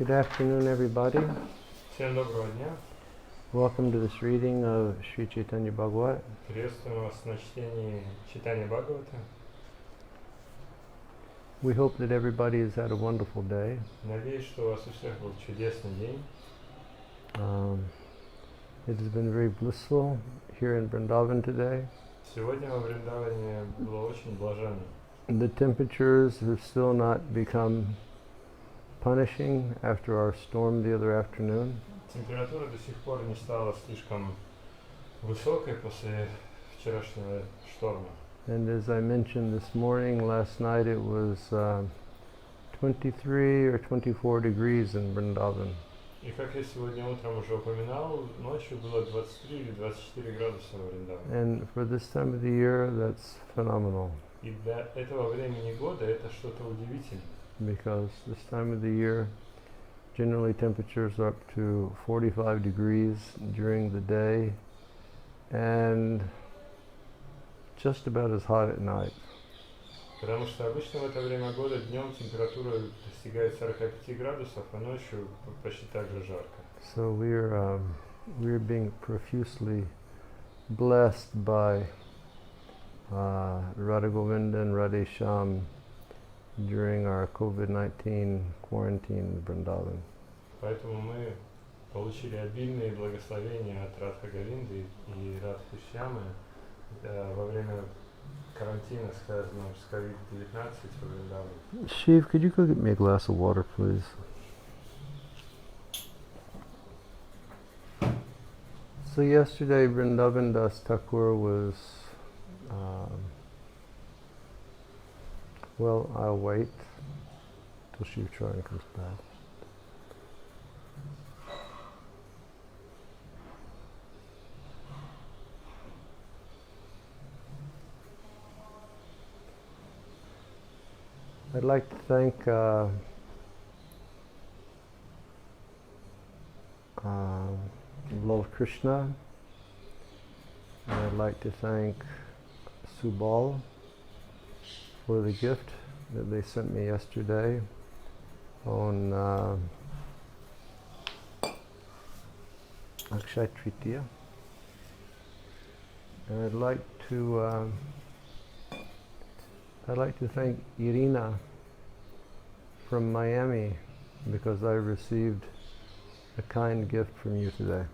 Good afternoon, everybody. Всем доброго дня. Welcome to this reading of Sri Chaitanya Bhagavata. Приветствуем вас на чтении Чайтанья Бхагавата. We hope that everybody has had a wonderful day. Надеюсь, что у вас у всех был чудесный день. It has been very blissful here in Vrindavan today. Сегодня во Вриндаване было очень блаженно. The temperatures have still not become punishing after our storm the other afternoon. Температура до сих пор не стала слишком высокой после вчерашнего шторма. And as I mentioned this morning, last night it was 23 or 24 degrees in Vrindavan. И как я сегодня утром уже упоминал, ночью было 23 или 24 градуса во Вриндаване. And for this time of the year, that's phenomenal. И для этого времени года это что-то удивительное. Because this time of the year, generally temperatures are up to 45 degrees during the day and just about as hot at night. Потому что обычно в это время года днем температура достигает 45 градусов, а ночью почти так же жарко. So we're being profusely blessed by Radha Govinda and Radhe Shyam during our COVID-19 quarantine in Vrindavan. Поэтому мы получили обильные благословения от Радха Говинды и Радхи Шьямы во время карантина, связанного с COVID-19 во Вриндаване. Shiv, could you go get me a glass of water, please? So yesterday, Vrindavan Das Thakur was, well, I'll wait till Shiv Charan comes back. I'd like to thank Lord Krishna, and I'd like to thank Subal for the gift that they sent me yesterday on Akshay Tritiya. And I'd like to thank Irina from Miami because I received a kind gift from you today.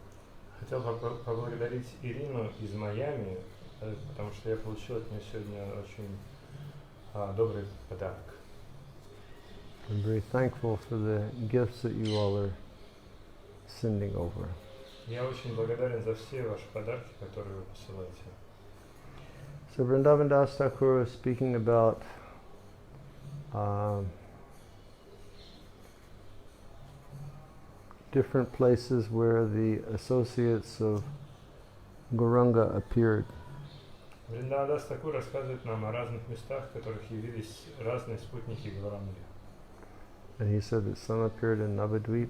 Хотел поблагодарить Ирину из Майами, потому что я получил от нее сегодня очень добрый подарок. I'm very thankful for the gifts that you all are sending over. Я очень благодарен за все ваши подарки, которые вы посылаете. So Vrindavan Das Thakur was speaking about different places where the associates of Gauranga appeared. Вриндаван Дас Тхакур рассказывает нам о разных местах, в которых явились разные спутники Гауранги. And he said that some appeared in Navadvip,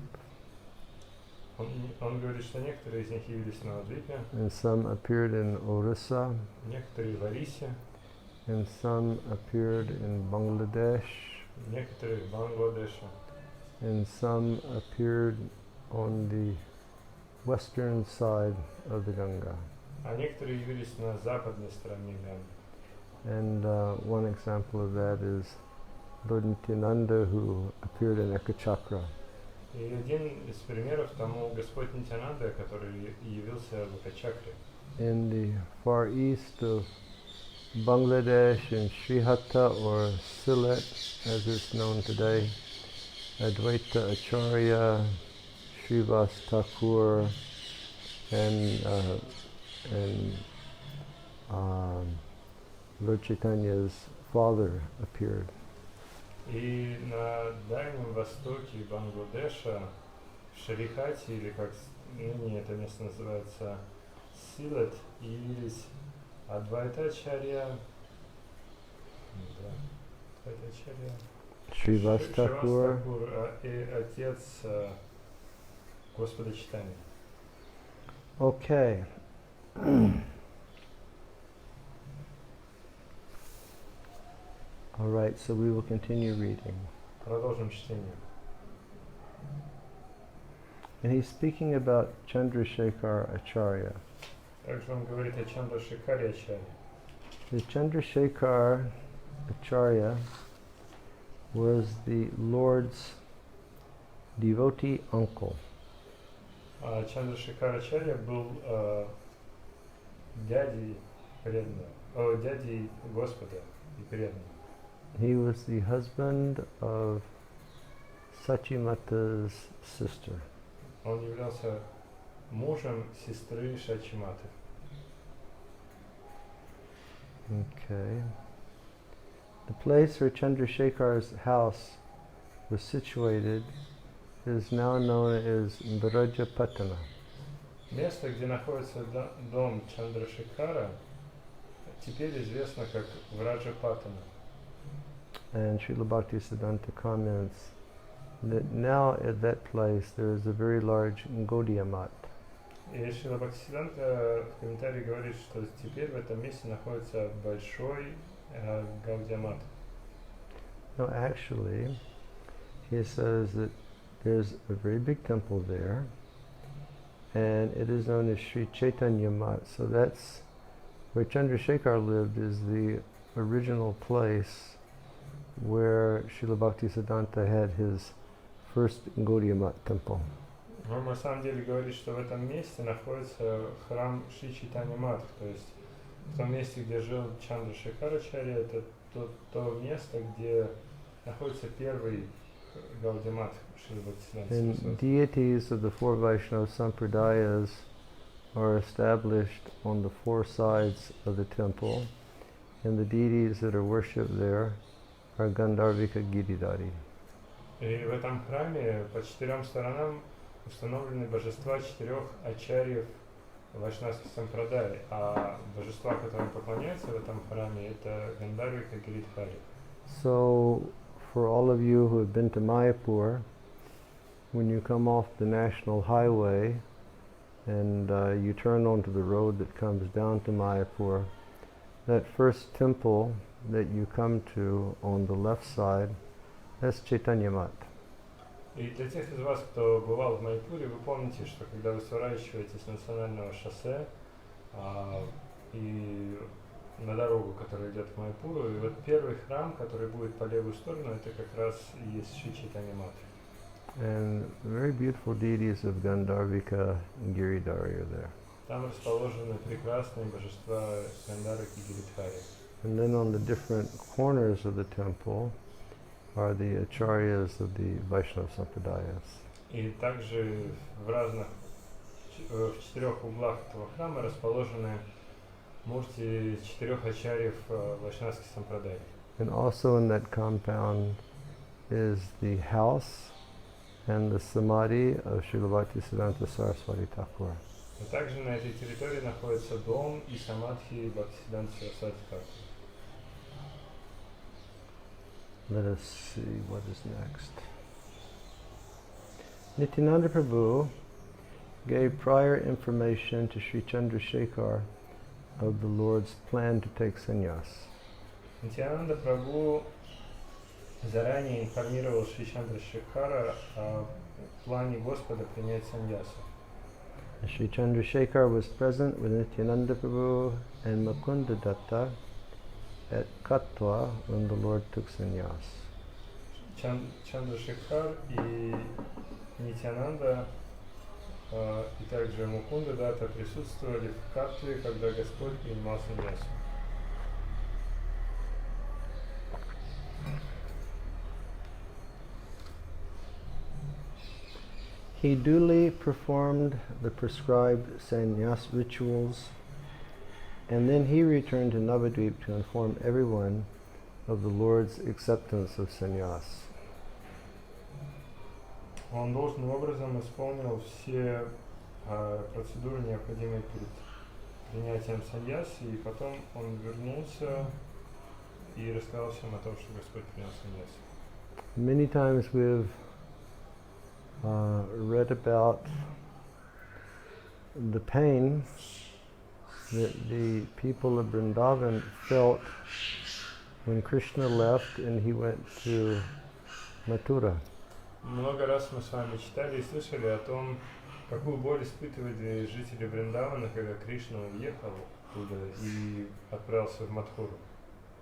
Он говорит, что некоторые из них явились на Навадвипе, and some appeared in Orissa, некоторые в Орисе, and some appeared in Bangladesh, некоторые в Бангладеше, and some appeared on the western side of the Ganga. а некоторые явились на западной стороне Ганги. And one example of that is Lord Nityananda, who appeared in Ekachakra. И один из примеров тому Господь Нитянанда, который явился в Экачакре. In the far east of Bangladesh, in Srihatta or Sylhet, as it's known today, Advaita Acharya, Srivas Thakur, and Lord Chaitanya's father appeared. И на Дальнем Востоке Бангладеша, в Шарихате, или как ныне это место называется, Силет, явились Адвайтачарья, Srivas Thakur, и отец Господа Чайтаньи. Okay. All right, so we will continue reading. Продолжим чтение. And he's speaking about Chandrasekhar Acharya. Также он говорит о Чандрашекаре Ачарье. The Chandrasekhar Acharya was the Lord's devotee uncle. А Чандрашекар Ачарья был дядей преданного, дядей Господа и преданного. He was the husband of Sachimata's sister. Он являлся мужем сестры Шачиматы. Okay. The place where Chandrasekhar's house was situated is now known as Brajapatana. Место, где находится дом Чандрашекара, теперь известно как Враджапатана. And Srila Bhaktisiddhanta comments that now at that place there is a very large Gaudiya Mat. И Шрила Бхактисиддханта в комментарии говорит, что теперь в этом месте находится большой Гаудия-мат. No, actually, he says that there's a very big temple there, and it is known as Sri Chaitanya Mat. So that's where Chandrasekhar lived, is the original place where Srila Bhaktisiddhanta had his first Gaudiya Mat temple. Он на самом деле говорит, что в этом месте находится храм Шри Чайтанья Мат, то есть в том месте, где жил Чандрашекар Ачарья, это то место, где находится первый Гаудия Мат Шрила Бхактисиддханта. And deities of the four Vaishnava Sampradayas are established on the four sides of the temple, and the deities that are worshipped there are Gandharvika Giridhari. И в этом храме по четырем сторонам установлены божества четырех ачарьев вайшнавской сампрадай, а божества, которым поклоняются в этом храме, это Гандарвика Гиридхари. So, for all of you who have been to Mayapur, when you come off the national highway and you turn onto the road that comes down to Mayapur, that first temple that you come to on the left side, that's Chaitanya Mat. И для тех из вас, кто бывал в Майпуре, вы помните, что когда вы сворачиваете с национального шоссе и на дорогу, которая идет к Майпуру, и вот первый храм, который будет по левую сторону, это как раз и есть Шри Чайтанья Мат. And very beautiful deities of Gandharvika and Giridhari are there. Там расположены прекрасные божества Гандарвики и Гиридхари. And then on the different corners of the temple are the acharyas of the Vaishnava Sampradayas. И также в четырех углах этого храма расположены мурти четырех ачарьев вайшнавских сампрадай. And also in that compound is the house and the samadhi of Srila Bhaktisiddhanta Saraswati Thakur. И также на этой территории находится дом и самадхи Бхактисиддханта Сарасвати Тхакур. Let us see what is next. Nityananda Prabhu gave prior information to Sri Chandrasekhar of the Lord's plan to take sannyas. Нитьянанда Прабху заранее информировал Шри Чандрашекхара о плане Господа принять саньясу. Sri Chandrasekhar was present with Nityananda Prabhu and Mukunda Datta at Katwa when the Lord took sannyas. Чандрашекхар и Нитьянанда и также Мукунда Датта присутствовали в Катве, когда Господь принимал саньясу. He duly performed the prescribed sannyas rituals, and then he returned to Navadvip to inform everyone of the Lord's acceptance of sannyas. Он должным образом исполнил все процедуры, необходимые перед принятием саньяси, и потом он вернулся и рассказал всем о том, что Господь принял саньяси. Many times we've read about the pain that the people of Vrindavan felt when Krishna left and he went to Mathura. Много раз мы с вами читали и слышали о том, какую боль испытывали жители Вриндавана, когда Кришна уехал оттуда и отправился в Мадхуру.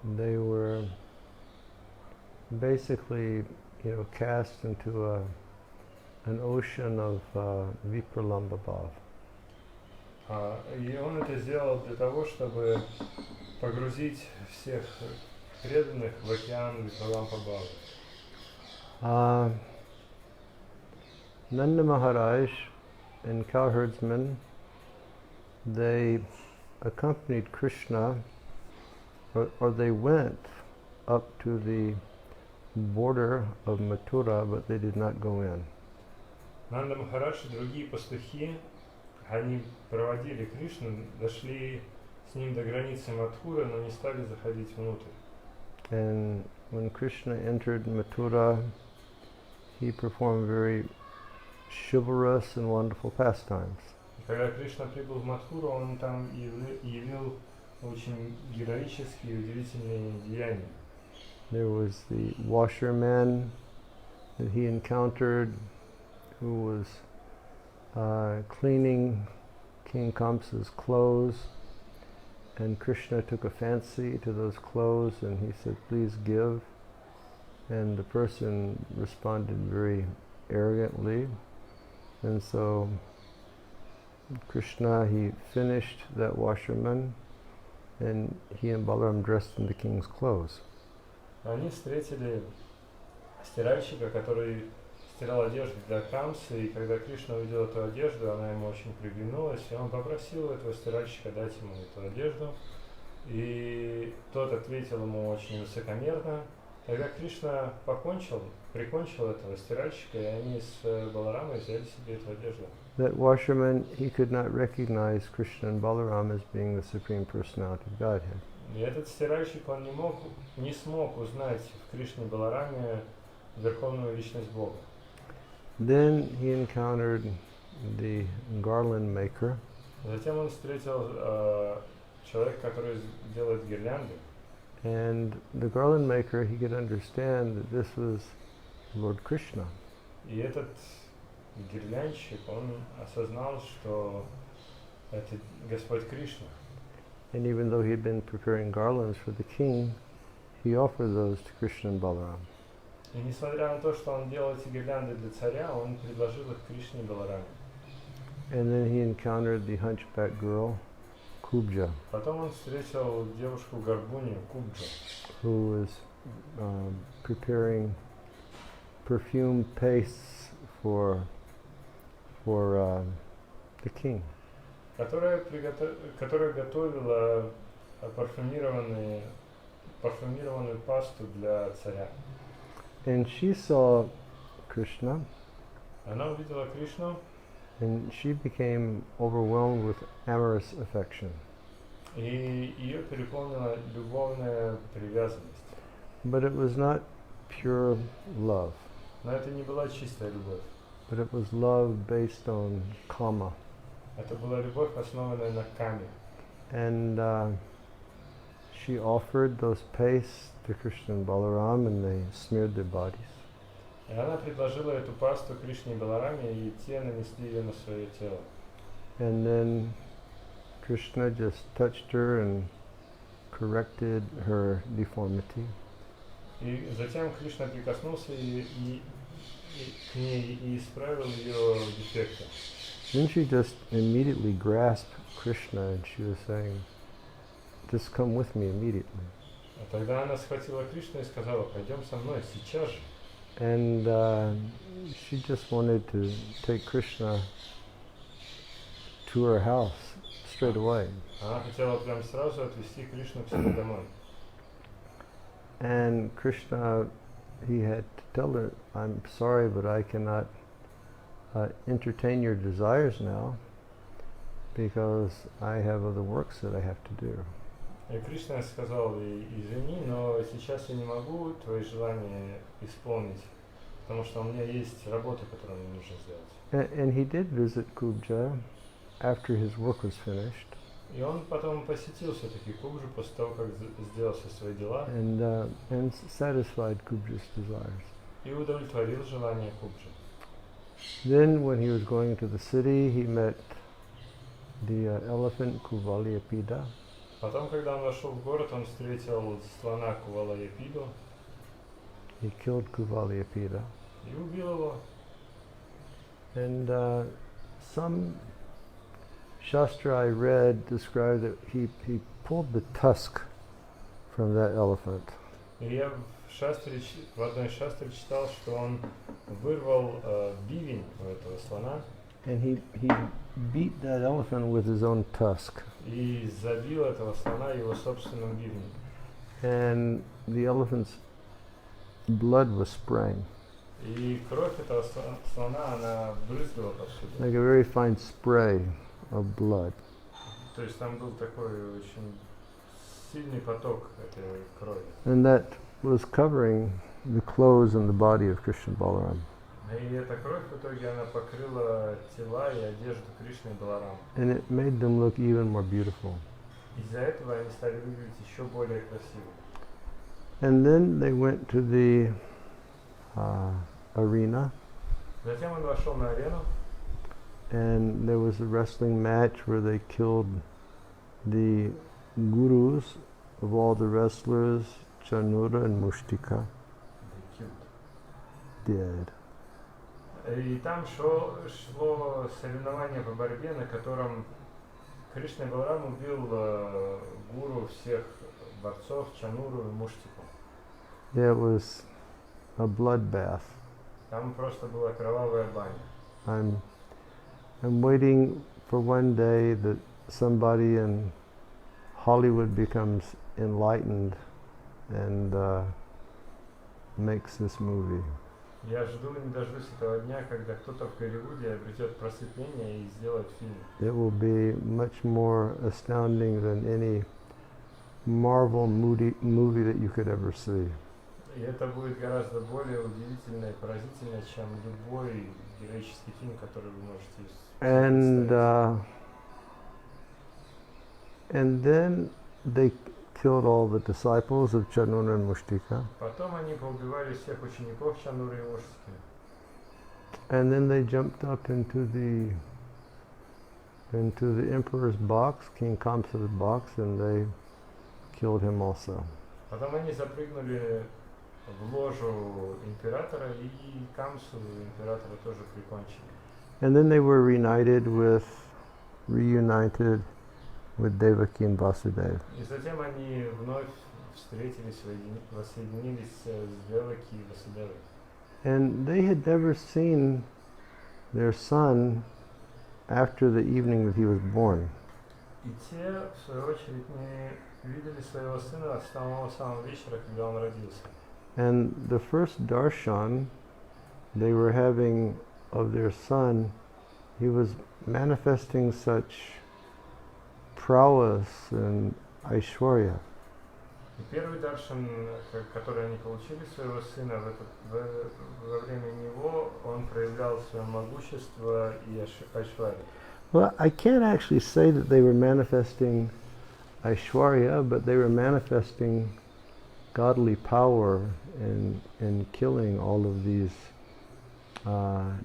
They were basically, cast into an ocean of vipralamba bhav. И он это сделал для того, чтобы погрузить всех преданных в океан Випралампа Бхавы. Nanda Maharaj and cowherdsmen, they accompanied Krishna, or they went up to the border of Mathura, but they did not go in. Нанда Махарадж и другие пастухи, они проводили Кришну, дошли с ним до границы Мадхуры, но не стали заходить внутрь. And when Krishna entered Mathura, he performed very chivalrous and wonderful pastimes. Когда Кришна прибыл в Мадхуру, он там явил очень героические и удивительные деяния. There was the washerman that he encountered who was cleaning King Kamsa's clothes, and Krishna took a fancy to those clothes and he said, "Please give." And the person responded very arrogantly, and so Krishna, he finished that washerman, and he and Balaram dressed in the king's clothes. Они встретили стиральщика, который стирал одежду для Камсы, и когда Кришна увидел эту одежду, она ему очень приглянулась, и он попросил этого стиральщика дать ему эту одежду, и тот ответил ему очень высокомерно. Тогда Кришна прикончил этого стиральщика, и они с Баларамой взяли себе эту одежду. That washerman, he could not recognize Krishna and Balaram as being the Supreme Personality of Godhead. И этот стиральщик, он не смог узнать в Кришне и Балараме Верховную Личность Бога. Then he encountered the garland maker. Затем он встретил человека, который делает гирлянды. And the garland maker, he could understand that this was Lord Krishna. И этот гирлянщик, он осознал, что это Господь Кришна. And even though he had been preparing garlands for the king, he offered those to Krishna and Balaram. И несмотря на то, что он делал эти гирлянды для царя, он предложил их Кришне и Балараме. And then he encountered the hunchback girl, Kubja, Потом он встретил девушку-горбунью Кубджу, who was preparing perfume pastes for the king. которая готовила парфюмированную пасту для царя. And she saw Krishna, Она увидела Кришну, and she became overwhelmed with amorous affection. и ее переполнила любовная привязанность. But it was not pure love, Но это не была чистая любовь. but it was love based on kama. Это была любовь, основанная на каме. And she offered those pastes to Krishna and Balaram, and they smeared their bodies. И она предложила эту пасту Кришне и Балараме, и те нанесли ее на свое тело. And then Krishna just touched her and corrected her deformity. И затем Кришна прикоснулся к ней и исправил ее дефекты. Then she just immediately grasped Krishna, and she was saying, "Just come with me immediately." А тогда она схватила Кришну и сказала: "Пойдем со мной сейчас же." And she just wanted to take Krishna to her house straight away. Она хотела прям сразу отвезти Кришну к себе домой. And Krishna, he had to tell her, "I'm sorry, but I cannot entertain your desires now because I have other works that I have to do." И Кришна сказал ей: "Извини, но сейчас я не могу твои желания исполнить, потому что у меня есть работа, которую мне нужно сделать." And he did visit Kubja after his work was finished. И он потом посетил все-таки Кубжу после того, как сделал все свои дела, And satisfied Kubja's desires. и удовлетворил желание Кубджи. Then when he was going to the city, he met the elephant Kuvaliyapida. Потом, когда он вошел в город, он встретил слона Кувалаяпиду He killed Kuvaliyapida. и убил его. And some shastra I read described that he pulled the tusk from that elephant. И я в одной шастре читал, что он вырвал бивень у этого слона And he beat that elephant with his own tusk. и забил этого слона его собственным бивнем. And the elephant's blood was spraying. И кровь этого слона, она брызгала повсюду. Like a very fine spray of blood. То есть там был такой очень сильный поток этой крови. And that was covering the clothes and the body of Krishna Balaram. И эта кровь в итоге она покрыла тела и одежду Кришны и Баларама. And it made them look even more beautiful. Из-за этого они стали выглядеть еще более красиво. And then they went to the arena, Затем он вошел на арену, and there was a wrestling match where they killed the gurus of all the wrestlers, Chanura and Mushtika, dead. и там шло соревнование по борьбе, на котором Кришна и Баларам убил гуру всех борцов Чануру и Муштику. There was a bloodbath. Там просто была кровавая баня. I'm waiting for one day that somebody in Hollywood becomes enlightened and makes this movie. Я жду и не дождусь этого дня, когда кто-то в Голливуде обретет просветление и сделает фильм. It will be much more astounding than any Marvel movie that you could ever see. И это будет гораздо более удивительно и поразительно, чем любой героический фильм, который вы можете And then they killed all the disciples of Chanuna and Mushtika. Потом они поубивали всех учеников Чануры и Муштики. And then they jumped up into the emperor's box, King Kamsa's box, and they killed him also. Потом они запрыгнули в ложу императора, и Камсу императора тоже прикончили. And then they were reunited with Devaki and Vasudeva. И затем они вновь встретились, воссоединились с Деваки и Васудевой. And they had never seen their son after the evening that he was born. И те, в свою очередь, не видели своего сына с самого вечера, когда он родился. And the first darshan they were having of their son, he was manifesting such prowess and aishwarya. И первый даршан, который они получили своего сына, во время него он проявлял свое могущество и айшварью. Well, I can't actually say that they were manifesting aishwarya, but they were manifesting godly power in killing all of these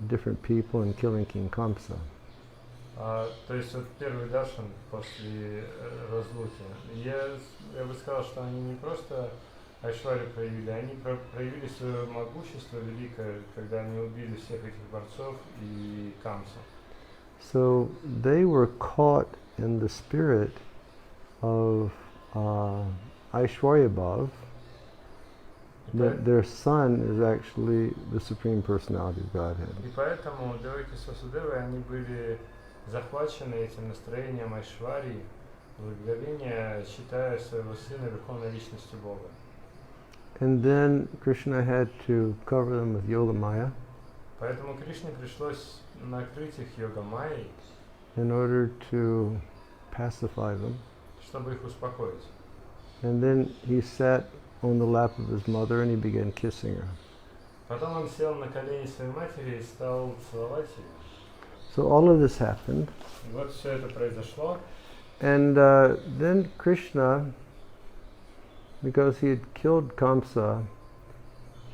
different people and killing King Kamsa. То есть вот первый даршан после разлуки, я бы сказал, что они не просто айшварью проявили, они проявили свое могущество великое, когда они убили всех этих борцов и Камсу. So they were caught in the spirit of Aishwarya Bhav. Their son is actually the Supreme Personality of Godhead. И поэтому Деваки с Васудевой, они были захвачены этим настроением айшварии, благоговения, считая своего сына верховной личностью Бога. And then Krishna had to cover them with Yoga Maya. Поэтому Кришне пришлось накрыть их йога майей, in order to pacify them. Чтобы их успокоить. And then he sat on the lap of his mother and he began kissing her. Потом он сел на колени своей матери и стал целовать ее. So all of this happened. И вот все это произошло. And then Krishna, because he had killed Kamsa,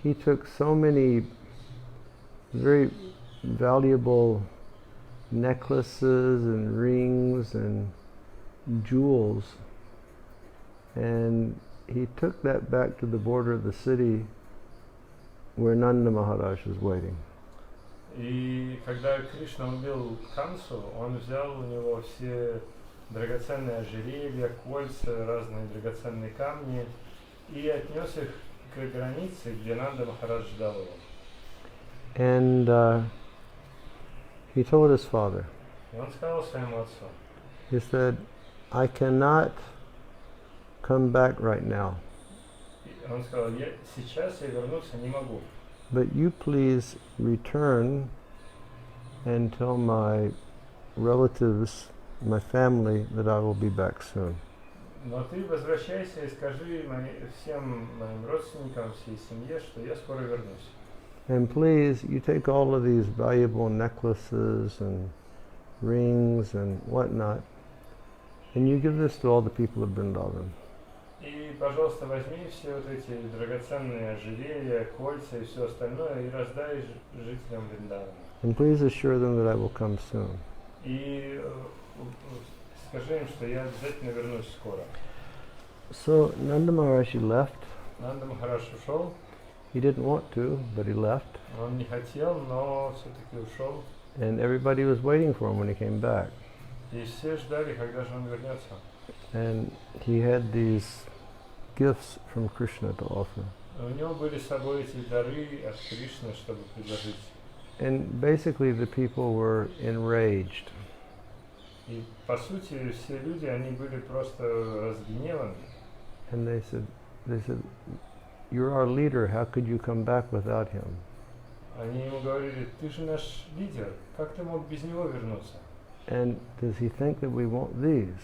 he took so many very valuable necklaces and rings and jewels, and he took that back to the border of the city where Nanda Maharaj was waiting. И когда Кришна убил Камсу, он взял у него все драгоценные ожерелья, кольца, разные драгоценные камни и отнес их к границе, где Нанда Махарадж ждал его. And he told his father, И он сказал своему отцу, he said, I cannot come back right now, он сказал, сейчас я вернуться не могу. but you please return and tell my relatives, my family, that I will be back soon. Но ты возвращайся и скажи всем моим родственникам, всей семье, что я скоро вернусь. And please, you take all of these valuable necklaces and rings and whatnot, and you give this to all the people of Vrindavan. И, пожалуйста, возьми все вот эти драгоценные ожерелья, кольца и все остальное и раздай жителям Вриндавана. And please assure them that I will come soon. И скажи им, что я обязательно вернусь скоро. So Nanda Maharaj left. Нанда Махарадж ушел. He didn't want to, but he left. Он не хотел, но все-таки ушел. And everybody was waiting for him when he came back. И все ждали, когда же он вернется. And he had these gifts from Krishna to offer. У него были с собой эти дары от Кришны, чтобы предложить. And basically the people were enraged. И по сути все люди, они были просто разгневаны. And they said, you're our leader, how could you come back without him? Они ему говорили, ты же наш лидер, как ты мог без него вернуться? And does he think that we want these?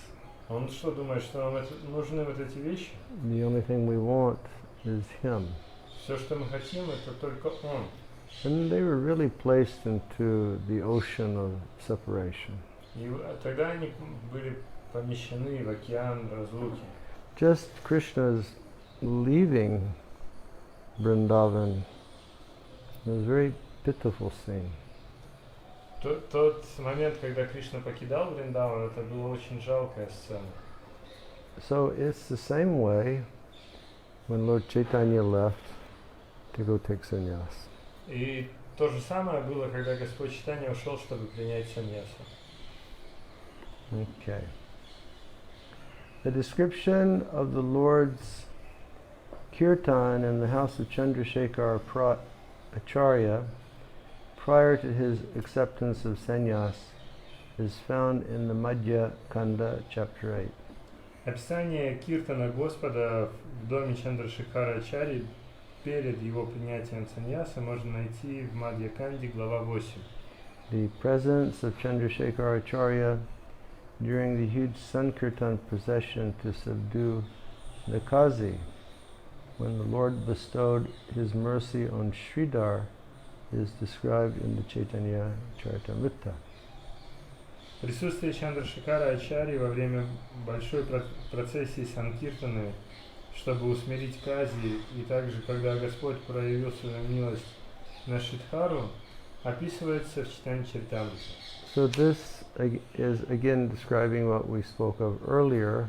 Он что, думает, что нам нужны вот эти вещи? The only thing we want is him. Все, что мы хотим, это только он. And they were really placed into the ocean of separation. И тогда они были помещены в океан разлуки. Just Krishna's leaving Vrindavan was a very pitiful scene. Тот момент, когда Кришна покидал Вриндаван, это была очень жалкая сцена. So it's the same way when Lord Chaitanya left to go take sannyas. И то же самое было, когда Господь Чайтанья ушел, чтобы принять саньясу. Okay. The description of the Lord's kirtan in the house of Chandrasekhar Acharya prior to his acceptance of sannyas is found in the Madhya Kanda, chapter 8. Описание киртана Господа в доме Чандрашекхара Ачарьи перед его принятием саньяса можно найти в Мадья-канде, глава 8. The presence of Chandrasekhar Acharya during the huge Sankirtan procession to subdue the Kazi, when the Lord bestowed his mercy on Sridhar, is described in the Chaitanya Charitamrita. Присутствие Чандрашекхара Ачарьи во время большой процессии Санкиртаны, чтобы усмирить Кази, и также, когда Господь проявил свою милость на Шридхару, описывается в Чайтанья Чаритамрите. So this is again describing what we spoke of earlier,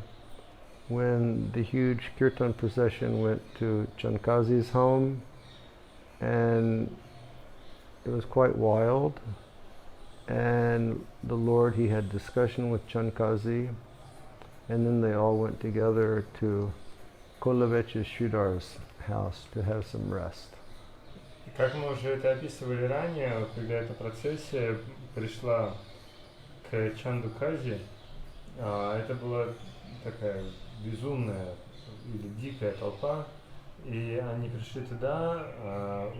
when the huge kirtan procession went to Chankazi's home, and it was quite wild, and the Lord, he had discussion with Chankazi, and then they all went together to Kolavecha Sridhar's house to have some rest. Как мы уже это описывали ранее, когда эта процессия пришла к Чанду Кази, это была такая безумная или дикая толпа, и они пришли туда,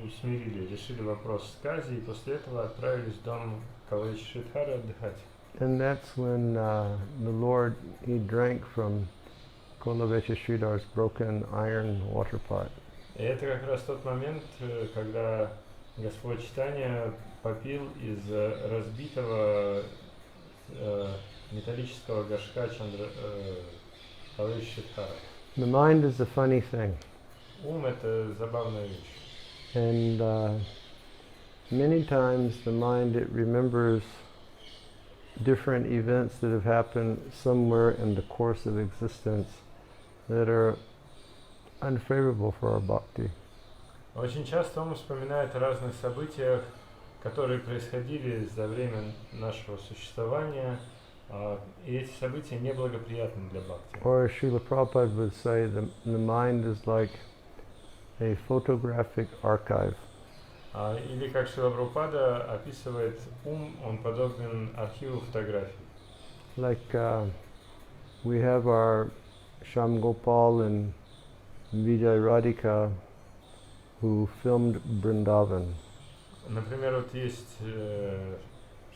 усмирили, решили вопрос с Кази, и после этого отправились в дом Калавеча Шридхара отдыхать. And that's when the Lord, he drank from Kolavecha Sridhar's broken iron water pot. И это как раз тот момент, когда Господь Чайтанья попил из разбитого металлического горшка Калавеча Шридхара. The mind is a funny thing. Ум — это забавная вещь. And many times the mind, it remembers different events that have happened somewhere in the course of existence that are unfavorable for our bhakti. Очень часто ум вспоминает о разных событиях, которые происходили за время нашего существования, и эти события неблагоприятны для бхакти. Or Srila Prabhupada would say the mind is like a photographic archive. Или как Шрила Прабхупада описывает ум, он подобен архиву фотографий. Like we have our Shyam Gopal and Vijay Radhika who filmed Vrindavan. Например, вот есть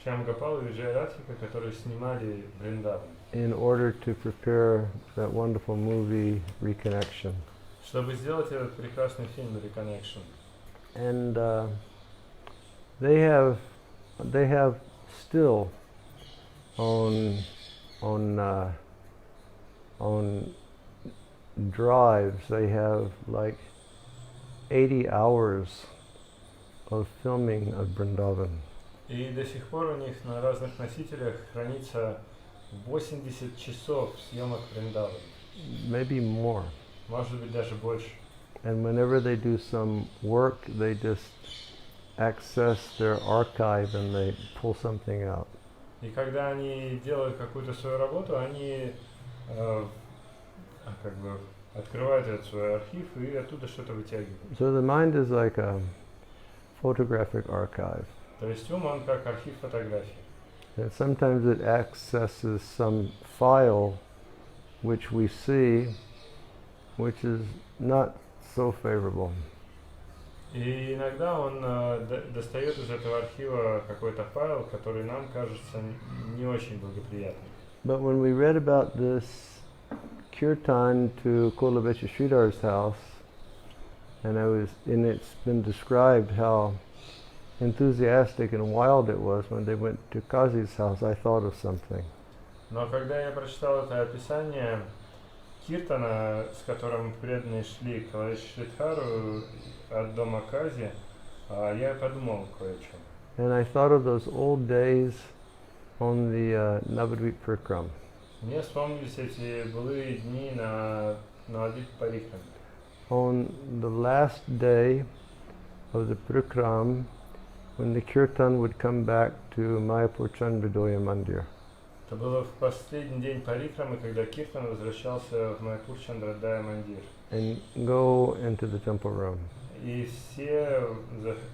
Шьям Гопал и Виджай Радхика, которые снимали Вриндаван. In order to prepare that wonderful movie Reconnection. Чтобы сделать этот прекрасный фильм Reconnection. And they have still on drives, they have like 80 hours of filming of Vrindavan. И до сих пор у них на разных носителях хранится 80 часов съемок Вриндавана. Maybe more. Может быть даже больше. And whenever they do some work, they just access their archive and they pull something out. И когда они делают какую-то свою работу, они как бы открывают этот свой архив и оттуда что-то вытягивают. So the mind is like a photographic archive. То есть ум, он как архив фотографий. And sometimes it accesses some file which we see, which is not so favorable. И иногда он достает из этого архива какой-то файл, который нам кажется не очень благоприятным. But when we read about this kirtan to Kolavecha Sridhar's house, and it's been described how enthusiastic and wild it was when they went to Kazi's house, I thought of something. Но когда я прочитал это описание киртана, с которым преданные шли к Калавечи Шридхару от дома Кази, я подумал кое о чем. And I thought of those old days on the Navadvip Parikram. Мне вспомнились эти былые дни на Навадвип Парикраме. On the last day of the Parikram, when the kirtan would come back to Mayapur Chandridoya Mandir. Это было в последний день Парикрамы, когда киртан возвращался в Майпур Чандрадая Мандир. And go into the temple room. И все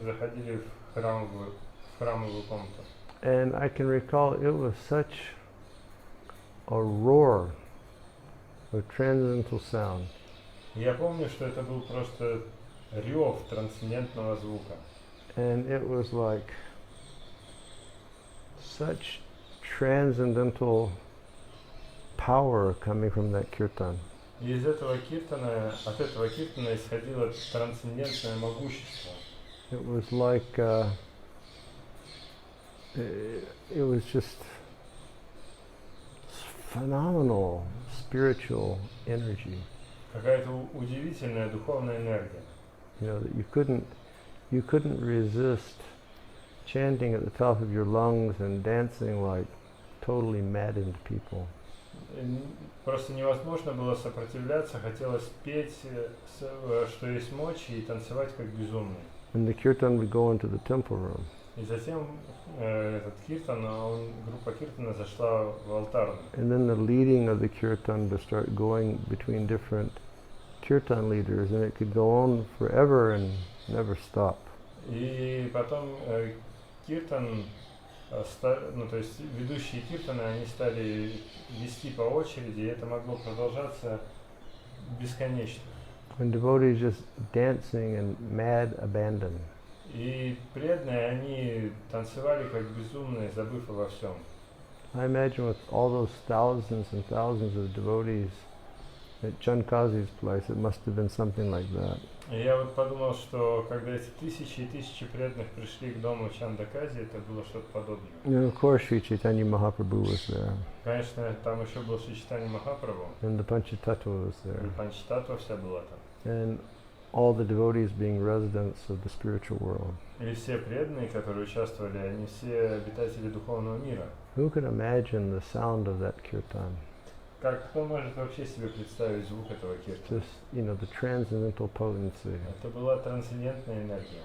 заходили в храмовую комнату. And I can recall it was such a roar of transcendental sound. Я помню, что это был просто рев трансцендентного звука. And it was like such transcendental power coming from that kirtan. И из этого киртана, от этого киртана исходило трансцендентное могущество. It was like it was just phenomenal spiritual energy. Какая-то удивительная духовная энергия. You know, that you couldn't resist chanting at the top of your lungs and dancing like totally maddened people. Просто невозможно было сопротивляться, хотелось петь, что есть мочи, и танцевать как безумные. And the kirtan would go into the temple room. И затем этот киртан, группа киртана зашла в алтарную. And then the leading of the kirtan would start going between different kirtan leaders, and it could go on forever and never stop. И потом киртан, то есть ведущие киртаны, они стали вести по очереди, и это могло продолжаться бесконечно. And devotees just dancing in mad abandon. И преданные, они танцевали как безумные, забыв обо всем. I imagine with all those thousands and thousands of devotees at Chankazi's place, it must have been something like that. И я вот подумал, что когда эти тысячи и тысячи преданных пришли к дому Чандакази, это было что-то подобное. And of course, Sri Chaitanya Mahaprabhu was there. Конечно, там еще был Шри Чайтанья Махапрабху. And the Panchatattva was there. И Панчтатва вся была там. And all the devotees being residents of the spiritual world. И все преданные, которые участвовали, они все обитатели духовного мира. Who can imagine the sound of that kirtan? Кто может вообще себе представить звук этого киртана? Just, the transcendental potency. Это была трансцендентная энергия.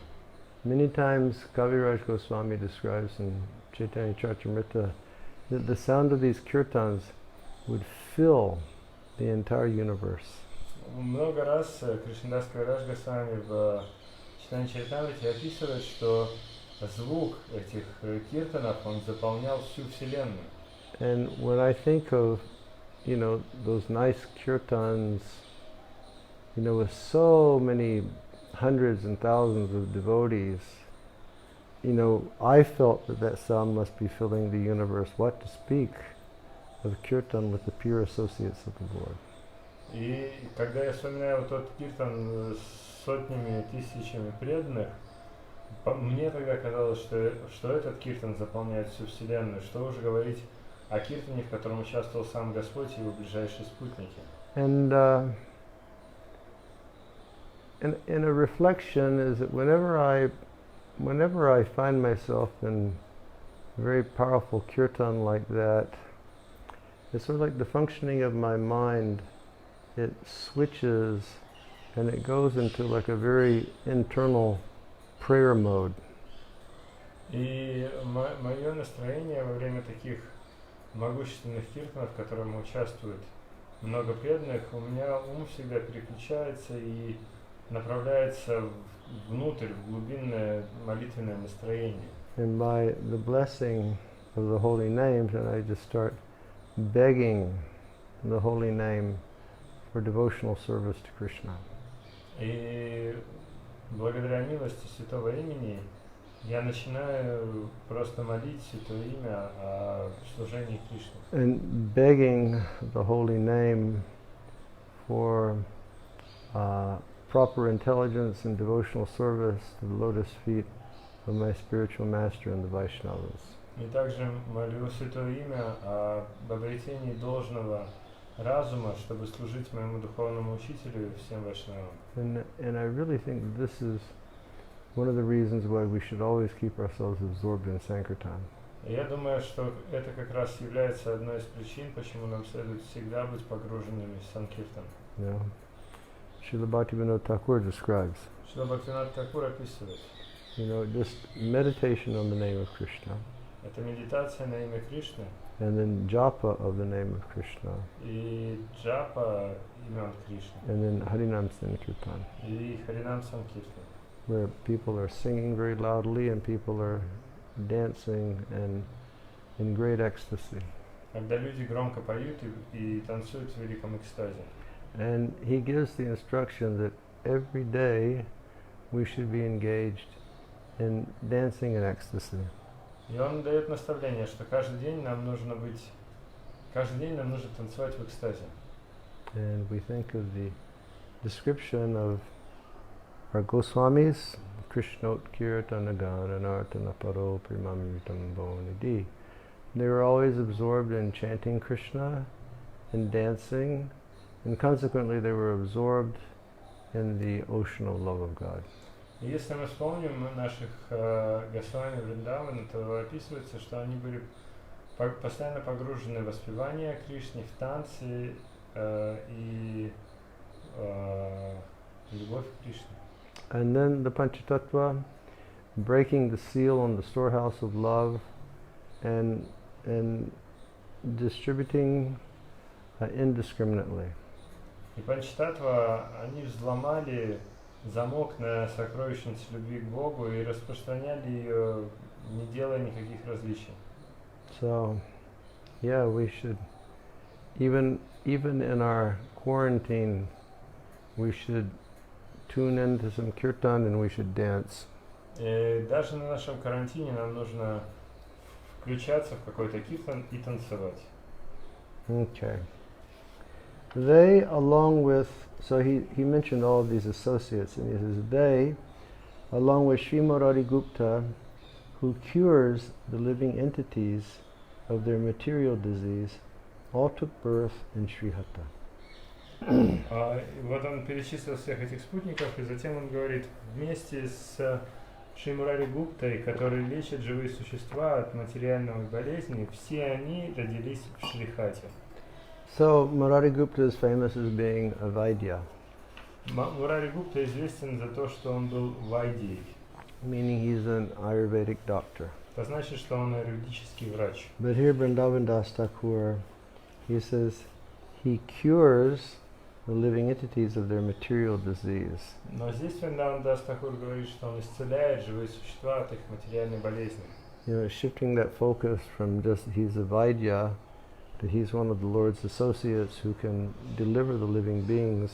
Many times Kaviraj Goswami describes in Chaitanya Charitamrita that the sound of these kirtans would fill the entire universe. Много раз Кришнадас Кавирадж Госвами в Чайтанье Чаритамрите описывает, что звук этих киртанов, он заполнял всю Вселенную. And when I think of, those nice kirtans, with so many hundreds and thousands of devotees, I felt that sound must be filling the universe. What to speak of kirtan with the pure associates of the Lord. И когда я вспоминаю вот тот киртан с сотнями, тысячами преданных, мне тогда казалось, что этот киртан заполняет всю Вселенную. Что уже говорить о киртане, в котором участвовал сам Господь и его ближайшие спутники. And a reflection is that whenever I find myself in very powerful kirtan like that, it's sort of like the functioning of my mind. It switches and it goes into like a very internal prayer mode. И мое настроение во время таких могущественных киртанов, в котором участвует много преданных, у меня ум всегда переключается и направляется внутрь, в глубинное молитвенное настроение. And by the blessing of the holy names, and I just start begging the holy name for devotional service to Krishna. И благодаря милости Святого Имени я начинаю просто молить Святое Имя о служении Кришне. And begging the holy name for proper intelligence and devotional service to the lotus feet of my spiritual master and the Vaishnavas. И также молю Святое Имя об обретении должного разума, чтобы служить моему духовному учителю и всем вайшнавам. And I really think this is one of the reasons why we should always keep ourselves absorbed in Sankirtan. Я думаю, что это как раз является одной из причин, почему нам следует всегда быть погруженными в Санкиртан. Yeah. Srila Bhaktivinoda Thakur describes, Шрила Бхактивинода Тхакур описывает, just meditation on the name of Krishna, это медитация на имя Кришны, and then japa of the name of Krishna, и джапа имен Кришны, and then Harinam Sankirtan, и Харинам Санкиртан, where people are singing very loudly and people are dancing and in great ecstasy. когда люди громко поют и танцуют в великом экстазе. And he gives the instruction that every day we should be engaged in dancing in ecstasy. И он дает наставление, что каждый день нам нужно танцевать в экстазе. And we think of the description of our Goswamis, Krishnot Kirtana Gana Nartana Paro Primamritam Bhavanidhi. They were always absorbed in chanting Krishna and dancing, and consequently they were absorbed in the ocean of love of God. И если мы вспомним наших Госвами Вриндавана, то описывается, что они были постоянно погружены в воспевание Кришны, в танцы и любовь к Кришне. And then the Panchatattva, breaking the seal on the storehouse of love and distributing indiscriminately. И Панчтаттва, они взломали замок на сокровищницу любви к Богу и распространяли ее, не делая никаких различий. So, yeah, we should, even in our quarantine, we should tune into some kirtan and we should dance. И даже на нашем карантине нам нужно включаться в какой-то киртан и танцевать. Okay. They, along with, so he mentioned all of these associates, and he says, they, along with Sri Murari Gupta, who cures the living entities of their material disease, all took birth in Srihata. И вот он перечислил всех этих спутников, и затем он говорит, вместе с Шримурари Гуптой, который лечит живые существа от материальных болезней, все они родились в Шрихате. So Murari Gupta is famous as being a Vaidya, Мурари Гупта известен за то, что он был вайдией. meaning he's an Ayurvedic doctor. Это значит, что он аюрведический врач. But here Vrindavan Das Thakur, he says he cures the living entities of their material disease. Но здесь Вриндаван Дас Тхакур говорит, что он исцеляет живые существа от их материальной болезни. You know, shifting that focus from just he's a Vaidya to he's one of the Lord's associates who can deliver the living beings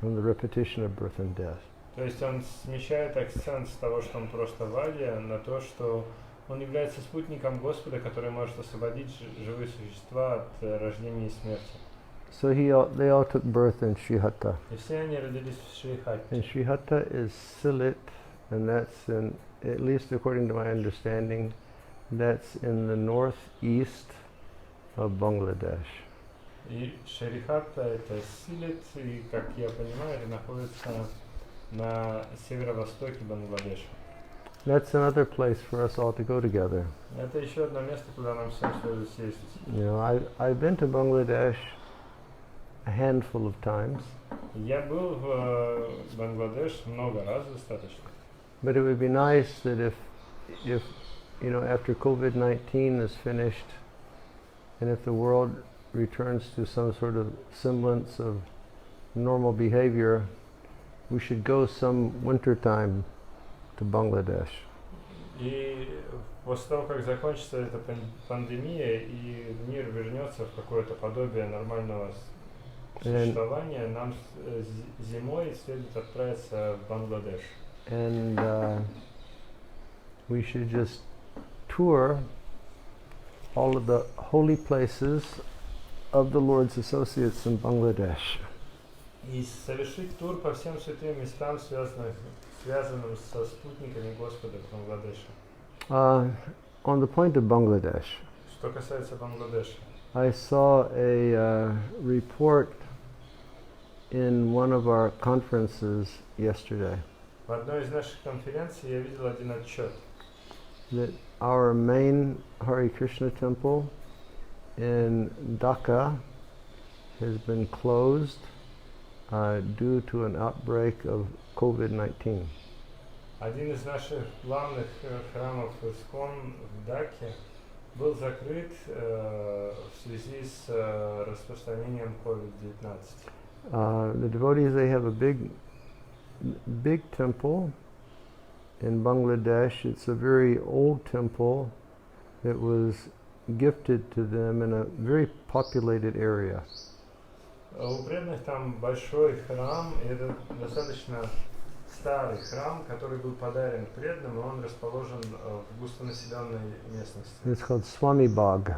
from the repetition of birth and death. То есть он смещает акцент с того, что он просто вайдья, на то, что он является спутником Господа, который может освободить живые существа от рождения и смерти. So they all took birth in Srihata. И все они родились в Шрихате. And Srihata is Silit, and that's in, at least according to my understanding, that's in the northeast of Bangladesh. И Шрихата это Силит, и, как я понимаю, это находится на северо-востоке Бангладеша. That's another place for us all to go together. Это еще одно место, куда нам всем следует съездить. You know, I've been to Bangladesh a handful of times, Я был в Бангладеш много раз достаточно. but it would be nice that if you know, after COVID-19 is finished, and if the world returns to some sort of semblance of normal behavior, we should go some winter time to Bangladesh. И после того, как закончится эта пандемия и мир вернется в какое-то подобие нормального существования, нам зимой следует отправиться в Бангладеш. And we should just tour all of the holy places of the Lord's associates in Bangladesh. И совершить тур по всем святым местам, связанным со спутниками Господа в Бангладеше. On the point of Bangladesh, Что касается Бангладеша, I saw a report in one of our conferences yesterday в одной из наших конференций я видел один отчет, that our main Hare Krishna temple in Dhaka has been closed due to an outbreak of COVID-19. Один из наших главных храмов Искон в Даке был закрыт в связи с распространением COVID-19. The devotees, they have a big temple in Bangladesh. It's a very old temple that was gifted to them in a very populated area. У преданных там большой храм, и это достаточно старый храм, который был подарен преданным, и он расположен в густонаселенной местности. It's called Swami Bag.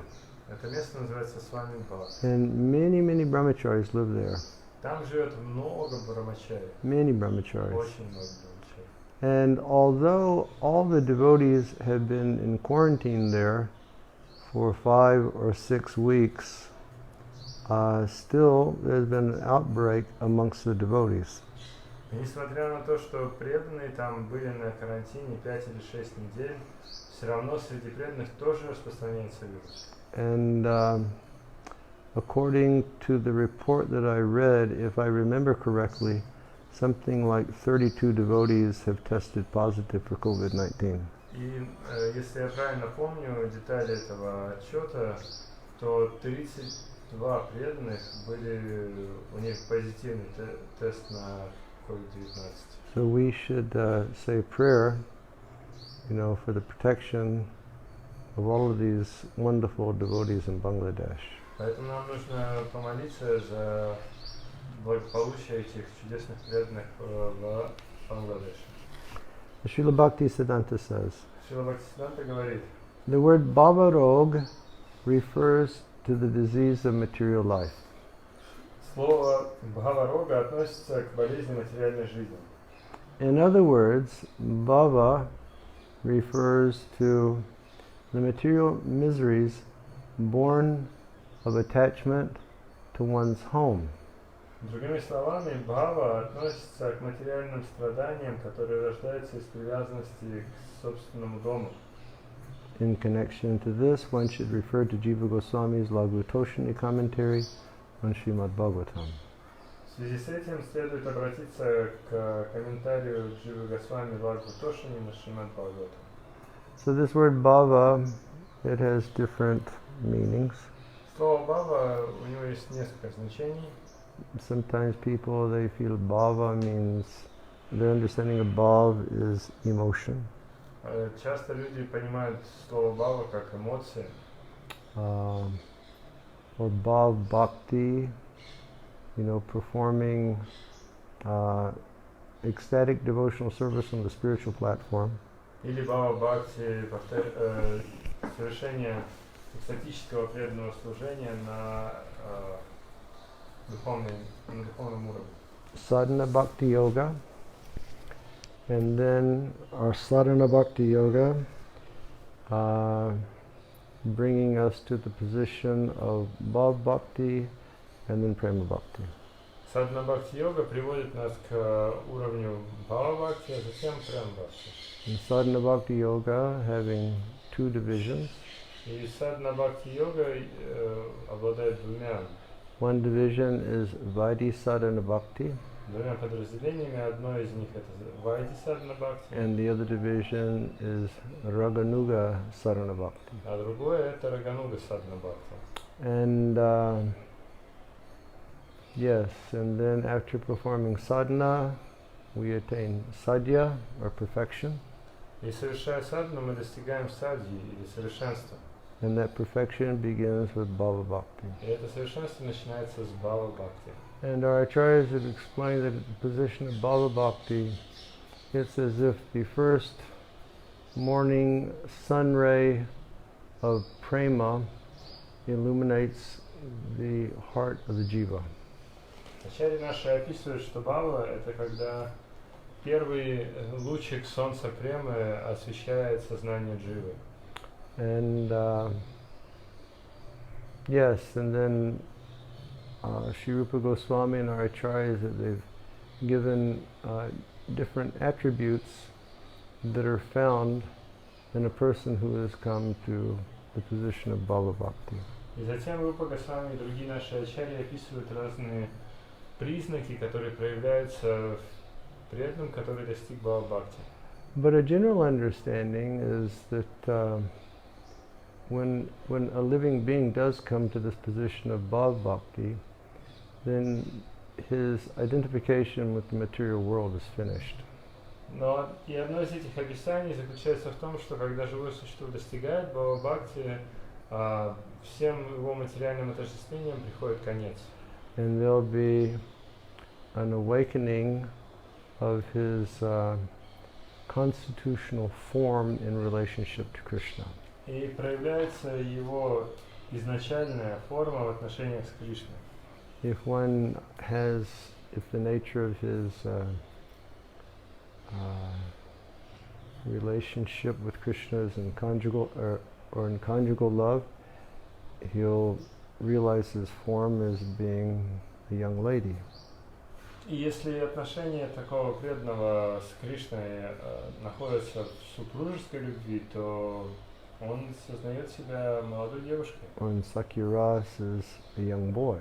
Это место называется Swami Bag. And many brahmacharis live there. Там живет много брамачари. Many brahmacharis. Очень много брамачари. And although all the devotees have been in quarantine there for 5 or 6 weeks, still there's been an outbreak amongst the devotees. И несмотря на то, что преданные там были на карантине 5 или 6 недель, все равно среди преданных тоже распространяется вирус. And according to the report that I read, if I remember correctly, something like 32 devotees have tested positive for COVID-19. И если я правильно помню детали этого отчета, то 32 преданных были, у них позитивный тест на COVID-19. So we should say a prayer, you know, for the protection of all of these wonderful devotees in Bangladesh. Поэтому нам нужно помолиться за благополучие этих чудесных преданных в Бангладеше. Srila Bhaktisiddhanta says, Шрила Бхактисиданта говорит, the word bhava rog refers to the disease of material life. слово Бхава-рога относится к болезни материальной жизни. In other words, bhava refers to the material miseries born of attachment to one's home. Другими словами, бхава относится к материальным страданиям, которые рождаются из привязанности к собственному дому. In connection to this, one should refer to Jiva Goswami's Laghu Toshani commentary on Srimad Bhagavatam. В связи с этим следует обратиться к комментарию Дживы Госвами Лагу Тошани на Шримад Бхагаватам. So this word bhava, it has different meanings. Слово бхава, у него есть несколько значений. Sometimes people, they feel bhava means, their understanding of bhav is emotion. Часто люди понимают слово бхава как эмоции. Or bhav bhakti, you know, performing ecstatic devotional service on the spiritual platform. Или бхава бхакти, совершение экстатического преданного служения на духовном уровне. Sadhana bhakti yoga. And then our sadhana bhakti yoga, bringing us to the position of bhav bhakti and then prema bhakti. Садхана бхакти йога приводит нас к уровню бхава бхакти, а затем према бхакти. And sadhana bhakti yoga having two divisions. И садхана бхакти йога обладает двумя One division is Vaidhi sadhana bhakti, подразделениями. Одно из них это Вайди садхана бхакти, and the other division is Raganuga sadhana bhakti. а другое это Рагануга садхана бхакти. And yes, and then after performing sadhana, we attain sadhya, or perfection. И совершая садхану, мы достигаем садхи или совершенства. And that perfection begins with bhava bhakti. И это совершенство начинается с бхава бхакти. And our acharyas have explained that at the position of bhava bhakti, it's as if the first morning sun ray of prema illuminates the heart of the jiva. Ачарьи наши описывают, что бхава это когда первый лучик солнца премы освещает сознание дживы. And yes, and then Sri Rupa Goswami and our acharyas, they've given different attributes that are found in a person who has come to the position of bhava bhakti. И затем Рупа Госвами и другие наши ачарьи описывают разные признаки, которые проявляются в преданном, который достиг бхава бхакти. But a general understanding is that when a living being does come to this position of bhava bhakti, then his identification with the material world is finished. Но и одно из этих описаний заключается в том, что когда живое существо достигает бхава бхакти, всем его материальным отождествлениям приходит конец. And there'll be an awakening of his constitutional form in relationship to Krishna. И проявляется его изначальная форма в отношениях с Кришной. If the nature of his relationship with Krishna is in conjugal or in conjugal love, he'll realize his form as being a young lady. И если отношения такого преданного с Кришной находятся в супружеской любви, то он сознает себя молодой девушкой. Or in Sakya is a young boy.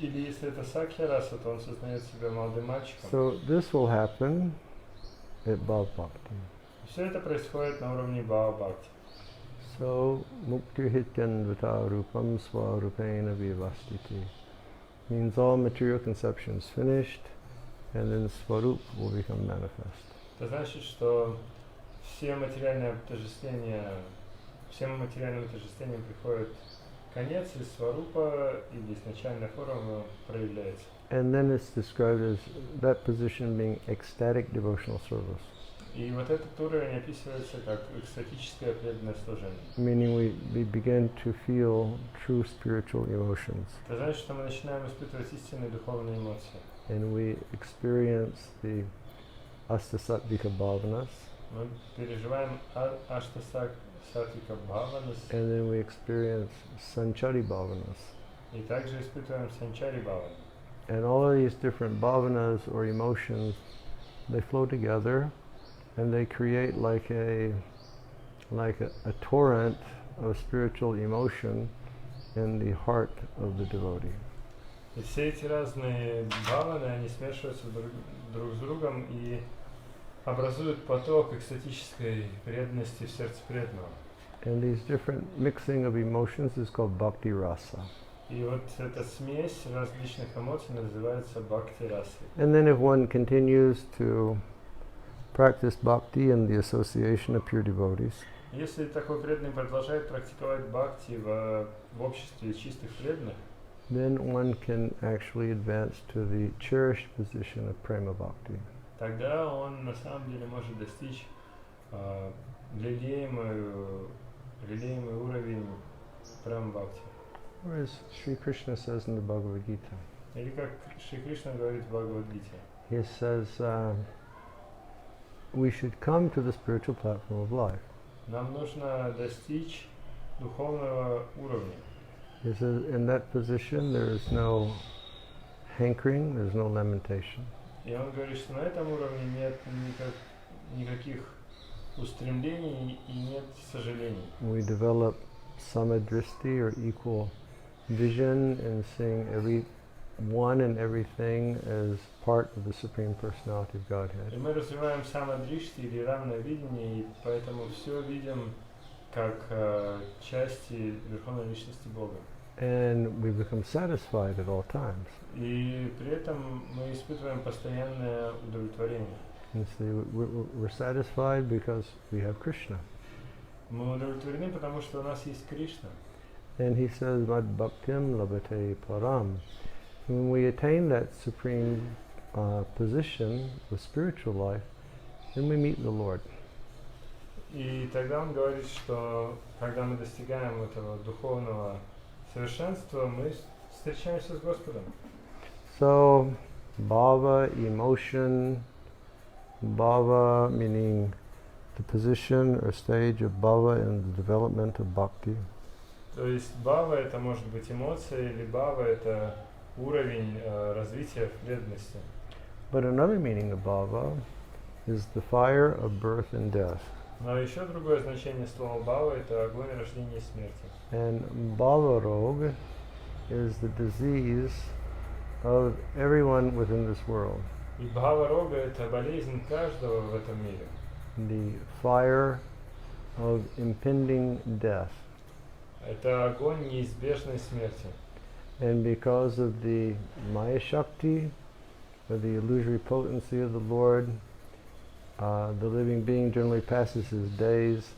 Или если это Сакья-раса, то он сознает себя молодым мальчиком. So this will happen at Bhava Bhakti. Все это происходит на уровне Бхава Бхакти. So muktirhityan vata rupam swarupena vivastiti means all material conception is finished, and then swarup will become manifest. Это значит, что всем материальным отождествлениям приходит конец, и сварупа или изначальная форма проявляется. And then it's described as that position being ecstatic devotional service. И вот этот уровень описывается как экстатическое преданное служение. Meaning we begin to feel true spiritual emotions. Это значит, что мы начинаем испытывать истинные духовные эмоции. And we experience the astasatvika bhavanas. Мы переживаем аштасатвика бхаванас. And then we experience sanchari bhavanas. И также испытываем санчари бхаваны. And all of these different bhavanas or emotions, they flow together and they create like a torrent of spiritual emotion in the heart of the devotee. И все эти разные бхаваны, они смешиваются друг с другом и образуют поток экстатической преданности в сердце преданного. And these different mixing of emotions is called bhakti rasa. И вот эта смесь различных эмоций называется бхакти-расой. And then if one continues to practice bhakti in the association of pure devotees, Если такой преданный продолжает практиковать бхакти в обществе чистых преданных, then one can actually advance to the cherished position of prema bhakti. тогда он на самом деле может достичь лелеемый уровень према-бхакти. Or as Sri Krishna says in the Bhagavad Gita, Или как Шри Кришна говорит в Бхагавад-гите, he says we should come to the spiritual platform of life. нам нужно достичь духовного уровня. He says in that position there is no hankering, there's no lamentation. И он говорит, что на этом уровне нет никаких устремлений и нет сожалений. We develop samadristi or equal vision and seeing everyone and everything as part of the Supreme Personality of И Godhead. мы развиваем самодришти или равное видение, и поэтому все видим как части Верховной Личности Бога. And we become satisfied at all times. И при этом мы испытываем постоянное удовлетворение. And so we're satisfied because we have Krishna. Мы удовлетворены, потому что у нас есть Кришна. And he says, Mad bhaktim labate param. When we attain that supreme position of spiritual life, then we meet the Lord. И тогда он говорит, что когда мы достигаем этого духовного совершенства, мы встречаемся с Господом. So, bhava, emotion, bhava meaning the position or stage of bhava in the development of bhakti. То есть бхава это может быть эмоция, или бхава это уровень развития в преданности. But another meaning of bhava is the fire of birth and death. Но еще другое значение слова бхава это огонь рождения и смерти. And bhava rog is the disease of everyone within this world. И бхава рога это болезнь каждого в этом мире. The fire of impending death. Это огонь неизбежной смерти. And because of the Maya Shakti, or the illusory potency of the Lord, the living being generally passes his days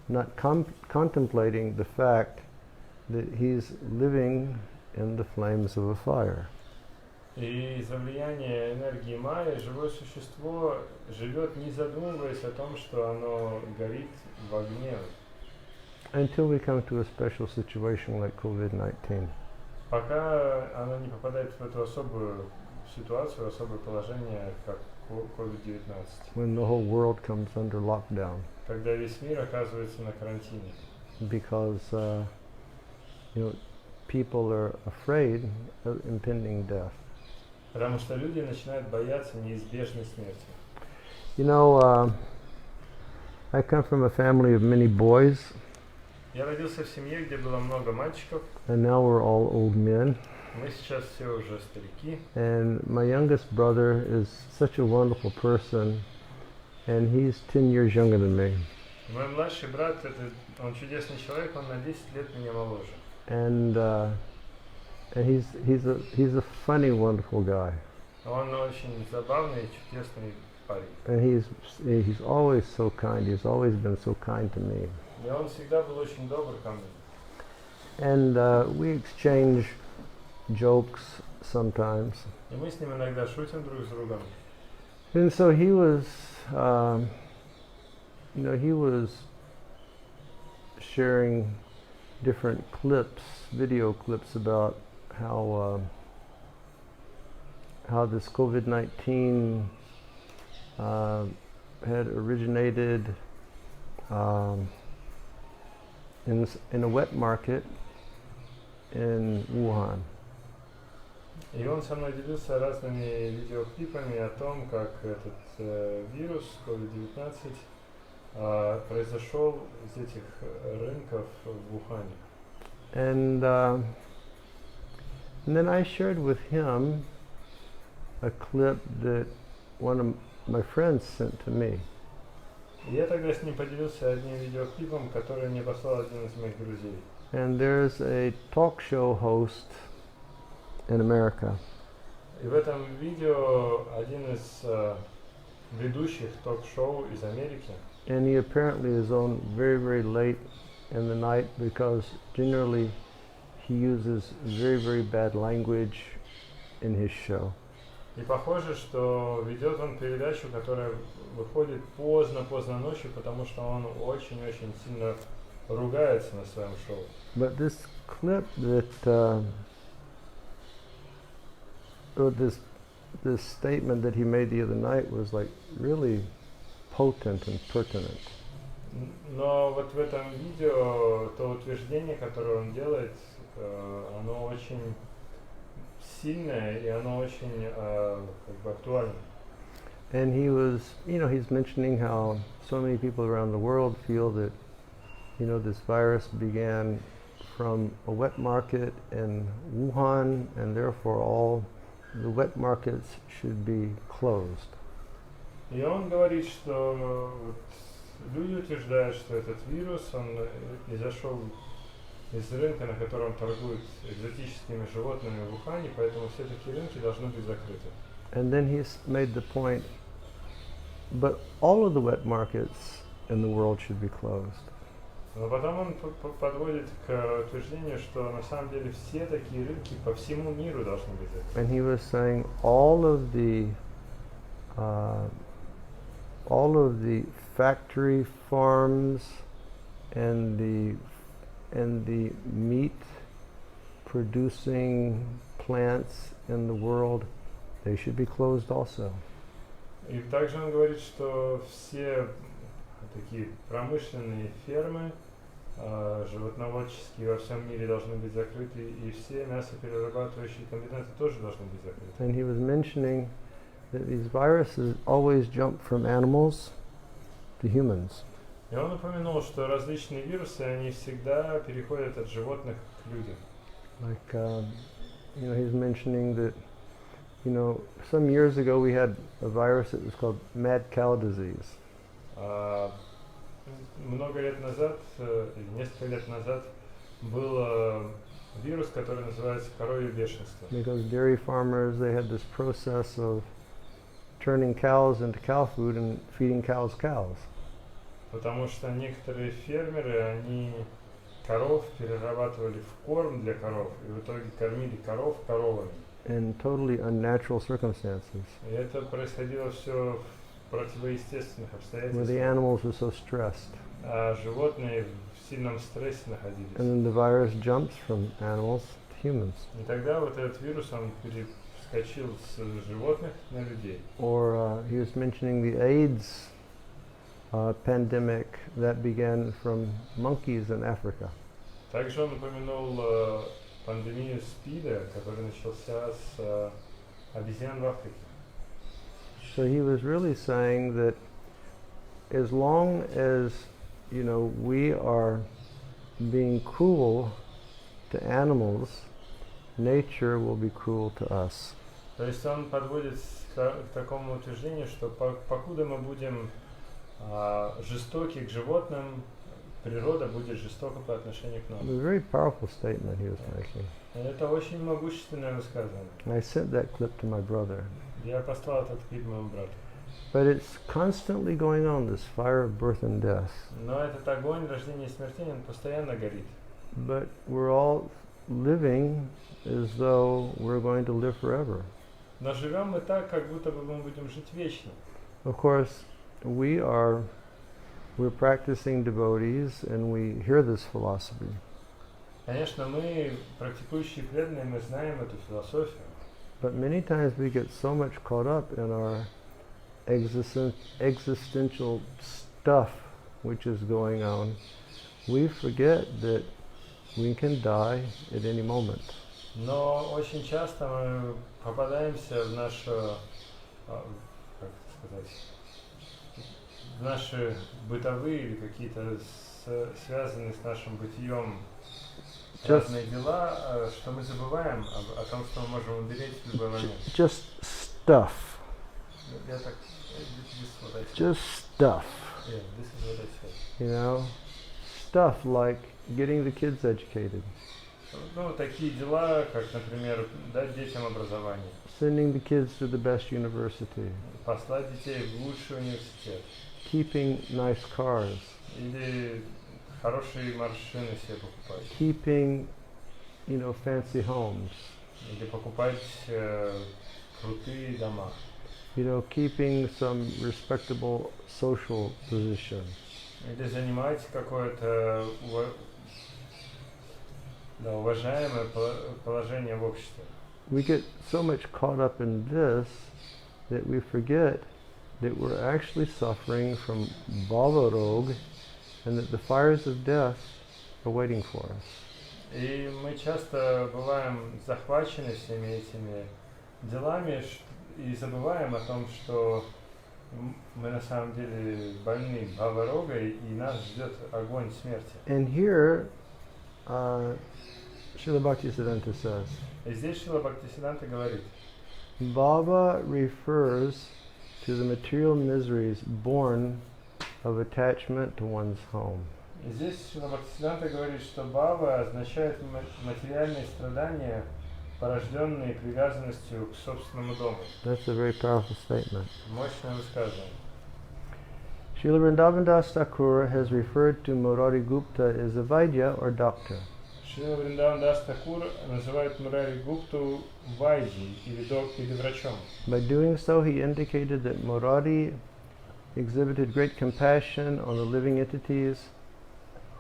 not contemplating the fact that he's living in the flames of a fire. И из-за влияния энергии майя живое существо живет, не задумываясь о том, что оно горит в огне. Until we come to a special situation like COVID-19. Пока оно не попадает в эту особую ситуацию, особое положение, как COVID-19. When the whole world comes under lockdown. Когда весь мир оказывается на карантине. Because people are afraid of impending death. Потому что люди начинают бояться неизбежной смерти. You know, I come from a family of many boys. Я родился в семье, где было много мальчиков. And now we're all old men. Мы сейчас все уже старики. And my youngest brother is such a wonderful person, and he's 10 years younger than me. Мой младший брат, он чудесный человек, он на 10 лет меня моложе. And he's a funny, wonderful guy. Он очень забавный, чудесный парень. And he's always so kind. He's always been so kind to me. И он всегда был очень добр ко мне. And we exchange jokes sometimes. И мы с ним иногда шутим друг с другом. And so he was, he was sharing different clips, video clips about how this COVID-19 had originated in a wet market in Wuhan. И он со мной делился разными видеоклипами о том, как этот вирус COVID-19 произошел из этих рынков в Ухане. And then I shared with him a clip that one of my friends sent to me. И я тогда с ним поделился одним видеоклипом, который мне послал один из моих друзей. And there's a talk show host in America. И в этом видео один из ведущих ток-шоу из Америки. And he apparently is on very, very late in the night because generally he uses very, very bad language in his show. И похоже, что ведет он передачу, которая выходит поздно ночью, потому что он очень-очень сильно ругается на своем шоу. But this clip that, or this statement that he made the other night was like really potent and pertinent. Но вот в этом видео то утверждение, которое он делает, оно очень сильное и оно очень как бы актуально. And he was, he's mentioning how so many people around the world feel that, this virus began from a wet market in Wuhan, and therefore all the wet markets should be closed. И он говорит, что вот люди утверждают, что этот вирус, он изошел из рынка, на котором торгуют экзотическими животными в Ухане, поэтому все такие рынки должны быть закрыты. And then he made the point, but all of the wet markets in the world should be closed. Но потом он подводит к утверждению, что на самом деле все такие рынки по всему миру должны быть закрыты. And he was saying all of the factory farms and the meat producing plants in the world, they should be closed also. И также он говорит, что все такие промышленные фермы животноводческие во всем мире должны быть закрыты, и все мясоперерабатывающие комбинаты тоже должны быть закрыты. And he was mentioning that these viruses always jump from animals to humans. И он упомянул, что различные вирусы, они всегда переходят от животных к людям. Like, he's mentioning that, some years ago we had a virus that was called mad cow disease. Много лет назад, или несколько лет назад, был вирус, который называется коровье бешенство. Because dairy farmers, they had this process of turning cows into cow food and feeding cows cows. Потому что некоторые фермеры, они коров перерабатывали в корм для коров, и в итоге кормили коров коровами. In totally unnatural circumstances. И это происходило все в противоестественных Where the обстоятельствах. animals were so stressed. А животные в сильном стрессе находились. And then the virus jumps from animals to humans. И тогда вот этот вирус, он перескочил с животных на людей. Or he was mentioning the AIDS pandemic that began from monkeys in Africa. Также он упомянул пандемию СПИДа, который начался с обезьян в Африке. So he was really saying that as long as, we are being cruel to animals, nature will be cruel to us. То есть он подводит к такому утверждению, что покуда мы будем жестоки к животным, природа будет жестока по отношению к нам. It was a very powerful statement he was making. Это очень могущественное высказывание. I sent that clip to my brother. Я послал этот клип моему брату. But it's constantly going on, this fire of birth and death. Но этот огонь рождения и смерти, он постоянно горит. But we're all living as though we're going to live forever. Но живем мы так, как будто бы мы будем жить вечно. Of course, we're practicing devotees and we hear this philosophy. Конечно, мы, практикующие преданные, мы знаем эту философию. But many times we get so much caught up in our existential stuff which is going on, we forget that we can die at any moment. Но очень часто мы попадаемся в нашу, как это сказать, в наши бытовые или какие-то связанные с нашим бытием разные дела, что мы забываем о том, что мы можем умереть в любой момент. Just stuff. Я так, this is what I said. Just stuff. Yeah, this is what I said. You know, stuff like getting the kids educated, Ну, такие дела, как, например, дать детям образование, sending the kids to the best university, послать детей в лучший университет, keeping nice cars, или хорошие машины себе покупать, keeping, fancy homes, или покупать крутые дома, keeping some respectable social position. или занимать какое-то уважаемое положение в обществе. We get so much caught up in this that we forget that we're actually suffering from bhava rog and that the fires of death are waiting for us. И мы часто бываем захвачены всеми этими делами и забываем о том, что мы на самом деле больны бхава-рогой, и нас ждет огонь смерти. And here, Srila Bhaktisiddhanta says, И здесь Шрила Бхактисиддханта говорит, Bhava refers to the material miseries born of attachment to one's home. и здесь Шрила Бхактисиддханта говорит, что бхава означает материальные страдания, порожденные привязанностью к собственному дому. That's a very powerful statement. Мощное высказывание. Srila Vrindavan Das Thakur has referred to Murari Gupta as a Vaidya or doctor. Шрила Вриндаван Дас Такур называет Мурари Гупту вайдьей или врачом. By doing so, he indicated that Murari exhibited great compassion on the living entities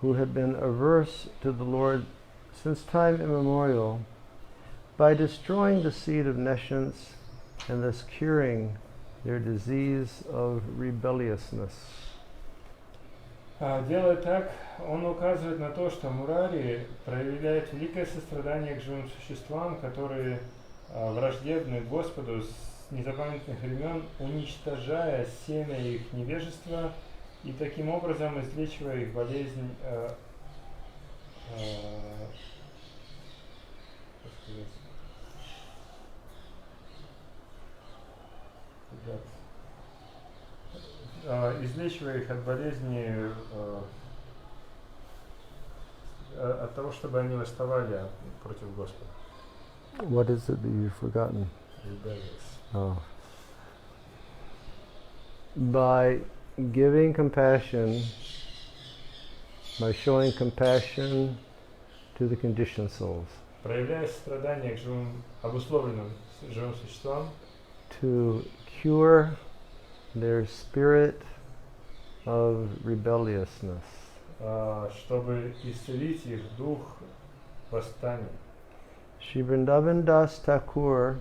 who had been averse to the Lord since time immemorial by destroying the seed of nescience and thus curing their disease of rebelliousness. Делая так, он указывает на то, что Мурари проявляет великое сострадание к живым существам, которые враждебны Господу с незапамятных времен, уничтожая семя их невежества и таким образом излечивая их болезнь излечивая их от болезни, от того, чтобы они восставали против Господа. What is it that you've forgotten? Oh. By giving compassion, by showing compassion to the conditioned souls. Проявляя сострадание к живым, обусловленным живым существам, to cure their spirit of rebelliousness. Чтобы исцелить их дух восстания. Shri Vrindavan Das Thakur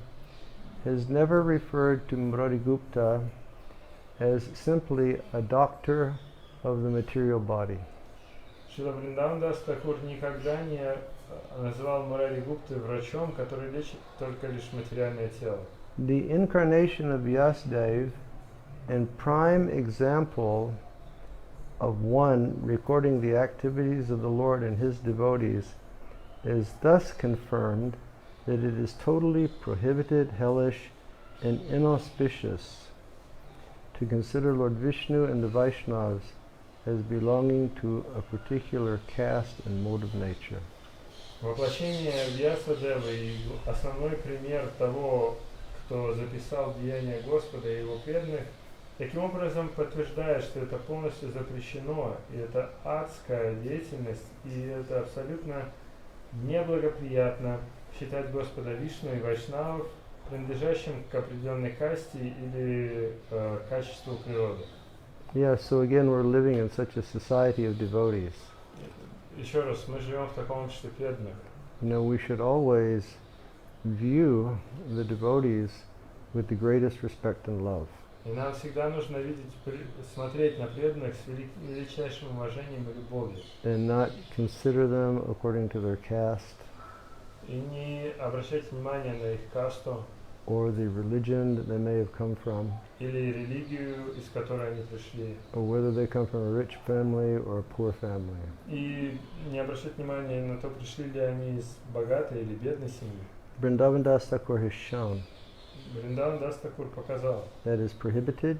has never referred to Murari Gupta as simply a doctor of the material body. Шрила Вриндаван Дас Такур никогда не называл Мурари Гупты врачом, который лечит только лишь материальное тело. The incarnation of Vyasadeva and prime example of one recording the activities of the Lord and his devotees is thus confirmed that it is totally prohibited, hellish, and inauspicious to consider Lord Vishnu and the Vaishnavas as belonging to a particular caste and mode of nature. Воплощение Вьясадевы и основной пример того, кто записал деяния Господа и его преданных, таким образом подтверждает, что это полностью запрещено, и это адская деятельность, и это абсолютно неблагоприятно считать Господа Вишну и Вайшнавов принадлежащим к определенной касте или качеству природы. Yeah, so again we're living in such a society of devotees. Еще раз, мы живем в таком обществе преданных. We should always view the devotees with the greatest respect and love. И нам всегда нужно видеть, смотреть на преданных с величайшим уважением и любовью. And not consider them according to their caste. И не обращать внимания на их касту or the religion that they may have come from, или религию, из которой они пришли. or whether they come from a rich family or a poor family. И не обращать внимания на то, пришли ли они из богатой или бедной семьи. Vrindavan Das Thakur has shown Вриндаван Дас Такур показал, that is prohibited,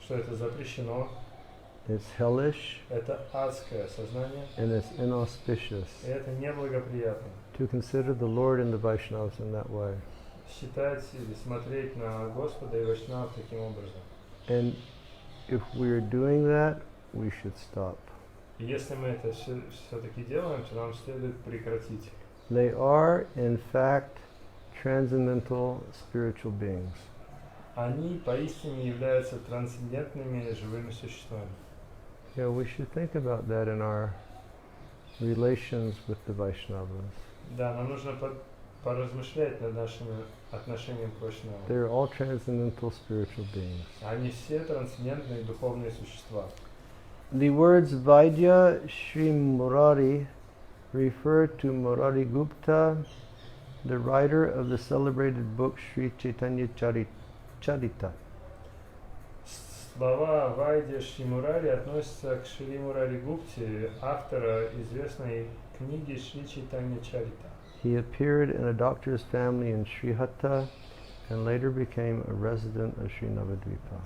что это запрещено, it's hellish, это адское сознание, and it's inauspicious и это неблагоприятно. to consider the Lord and the Vaishnavas in that way. Считать или смотреть на Господа и Вайшнав таким образом. And if we're doing that, we should stop. И если мы это все-таки делаем, то нам следует прекратить. They are, in fact, transcendental spiritual beings. Они поистине являются трансцендентными живыми существами. Yeah, we should think about that in our relations with the Vaishnavas. Да, нам нужно поразмышлять над нашим отношением к Вайшнавам. They're all transcendental spiritual beings. Они все трансцендентные духовные существа. The words Vaidya Sri Murari refer to Murari Gupta, the writer of the celebrated book Sri Chaitanya Charita. Слова Вайдья Шри Мурари относятся к Шри Мурари Гупте, автора известной книги Шри Чайтанья Чарита. He appeared in a doctor's family in Srihatta and later became a resident of Sri Navadvipa.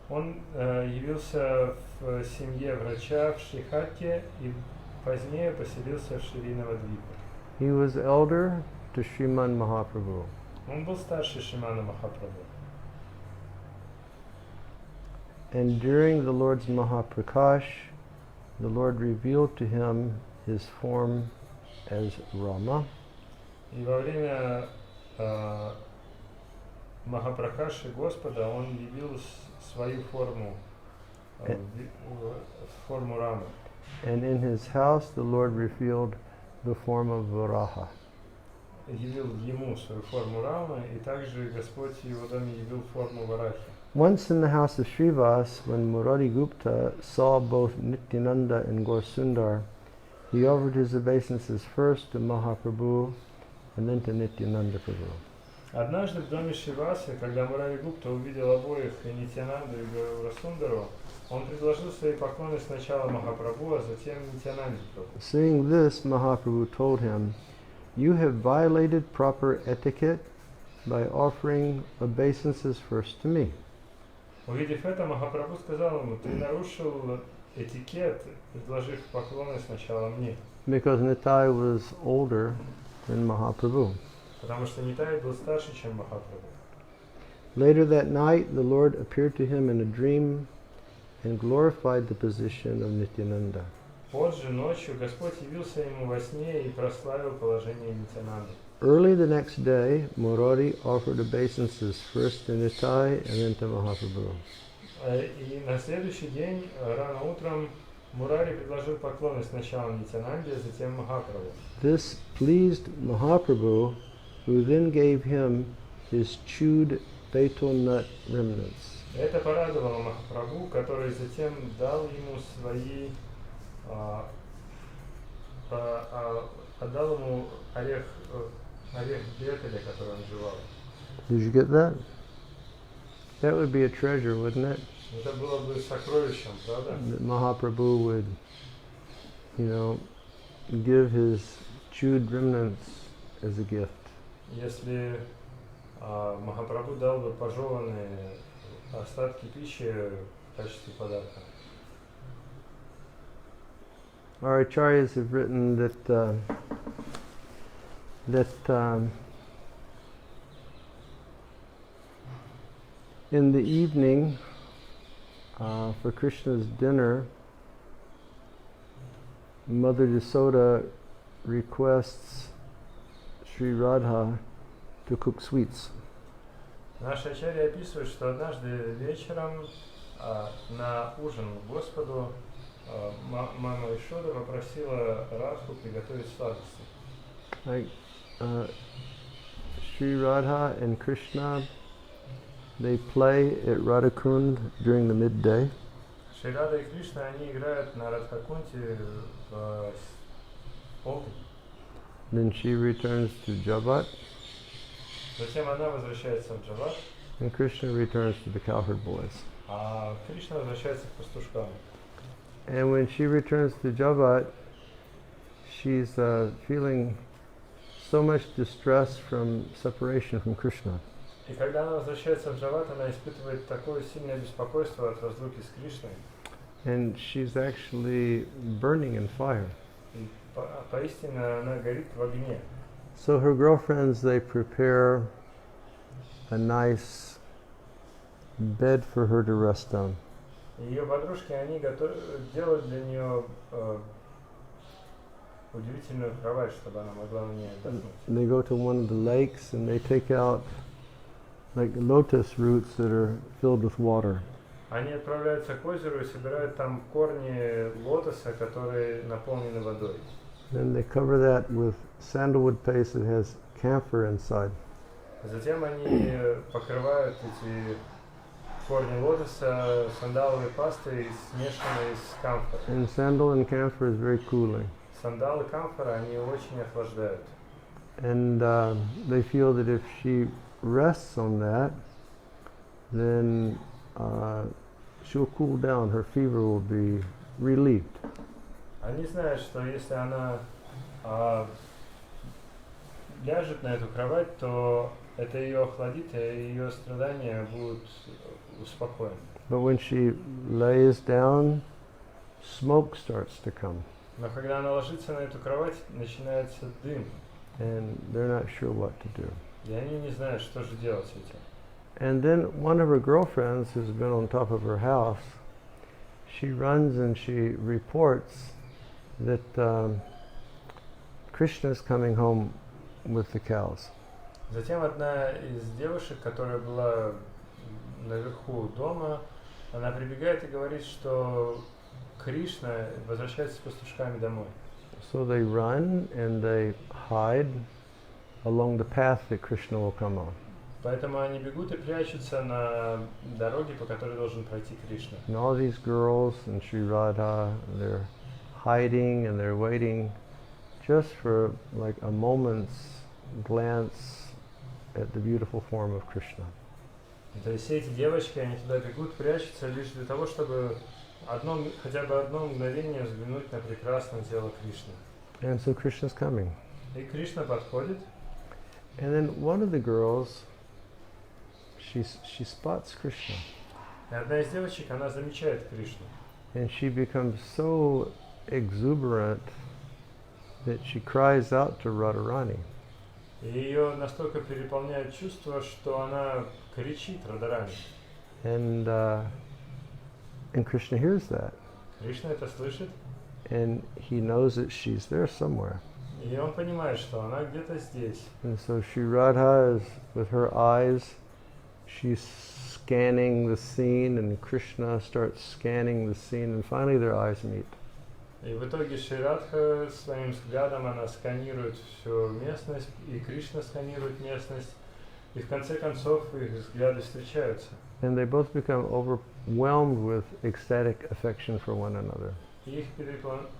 Он явился в семье врача в Шрихатте и позднее поселился в Шри Навадвипе. He was elder to Sriman Mahaprabhu. Он был старше Шримана Махапрабху. And during the Lord's Mahaprakash, the Lord revealed to him his form as Rama. И во время Махапракаши Господа он явил свою форму, форму Рамы. And in his house, the Lord revealed the form of Varaha. Явил ему свою форму Рамы, и также Господь в его доме явил форму Варахи. Once in the house of Srivas, when Murari Gupta saw both Nityananda and Gaur-Sundar, he offered his obeisances first to Mahaprabhu and then to Nityananda Prabhu. Однажды в доме Шривасы, когда Мурари Гупта увидел обоих, и Нитянанду, и Гаурасундару, он предложил свои поклоны сначала Махапрабху, а затем Нитянанде Прабху. Seeing this, Mahaprabhu told him, "You have violated proper etiquette by offering obeisances first to me." Увидев это, Махапрабху сказал ему: ты нарушил этикет, предложив поклоны сначала мне. Because Nitai was older than Mahaprabhu. Потому что Нитай был старше, чем Махапрабху. Later that night, the Lord appeared to him in a dream and glorified the position of Nityananda. Позже ночью Господь явился ему во сне и прославил положение Нитянанды. Early the next day, Murari offered obeisances first to Nitai and then to Mahaprabhu. И на следующий день, рано утром, Мурари предложил поклоны сначала Нитянанде, а затем Махапрабху. This pleased Mahaprabhu, who then gave him his chewed betel nut remnants. Это порадовало Махапрабху, который затем дал ему свои, отдал ему орех бетеля, который он жевал. Did you get that? That would be a treasure, wouldn't it? Это было бы сокровищем, правда? That Mahaprabhu would, give his chewed remnants as a gift. Если Махапрабху дал бы пожеванные остатки пищи в качестве подарка. Our acharyas have written that in the evening, for Krishna's dinner, Mother Yasoda requests Sri Radha to cook sweets. Наши ачарьи описывают, что однажды вечером на ужин Господу мама Ишода попросила Радху приготовить сладости. Like Sri Radha and Krishna, they play at Radhakund during the midday. Шри Рада и Кришна, они играют на Радхакунте в полдень. Then she returns to Javat, Затем она возвращается в Джават, and Krishna returns to the cowherd boys. а Кришна возвращается к пастушкам. And when she returns to Javat, she's feeling so much distress from separation from Krishna. И когда она возвращается в Джават, она испытывает такое сильное беспокойство от разлуки с Кришной. And she's actually burning in fire. И поистине она горит в огне. So her girlfriends, they prepare a nice bed for her to rest on. Ее подружки, они делают для нее удивительную кровать, чтобы она могла на ней отдохнуть. They go to one of the lakes and they take out like lotus roots that are filled with water. Они отправляются к озеру и собирают там корни лотоса, которые наполнены водой. Then they cover that with sandalwood paste that has camphor inside. Затем они покрывают эти корни лотоса сандаловой пастой, смешанной с камфорой. And sandal and camphor is very cooling. Сандал и камфора, они очень охлаждают. And they feel that if she rests on that, then she'll cool down, her fever will be relieved. Они знают, что если она ляжет на эту кровать, то это ее охладит, и ее страдания будут успокоены. But when she lays down, smoke starts to come. Но когда она ложится на эту кровать, начинается дым, And they're not sure what to do. и они не знают, что же делать с этим. And then one of her girlfriends, who's been on top of her house, she runs and she reports that Krishna's coming home with the cows. Затем одна из девушек, которая была наверху дома, она прибегает и говорит, что Кришна возвращается с пастушками домой. So they run and they hide along the path that Krishna will come on. Поэтому они бегут и прячутся на дороге, по которой должен пройти Кришна. And all these girls and Sri Radha, they're hiding and they're waiting just for like a moment's glance at the beautiful form of Krishna. То есть все эти девочки, они туда бегут, прячутся лишь для того, чтобы хотя бы одно мгновение взглянуть на прекрасное тело Кришны. And so Krishna's coming. И Кришна подходит, And then one of the girls, she spots Krishna. и одна из девочек, она замечает Кришну. And she becomes so exuberant that she cries out to Radharani. И ее настолько переполняет чувство, что она кричит Радарани. And Krishna hears that. Кришна это слышит, And he knows that she's there somewhere. и он понимает, что она где-то здесь. And so Sri Radha is, with her eyes, she's scanning the scene, and Krishna starts scanning the scene, and finally their eyes meet. И в итоге Шри Радха своим взглядом она сканирует всю местность, и Кришна сканирует местность, и в конце концов их взгляды встречаются. And they both become overwhelmed with ecstatic affection for one another. И их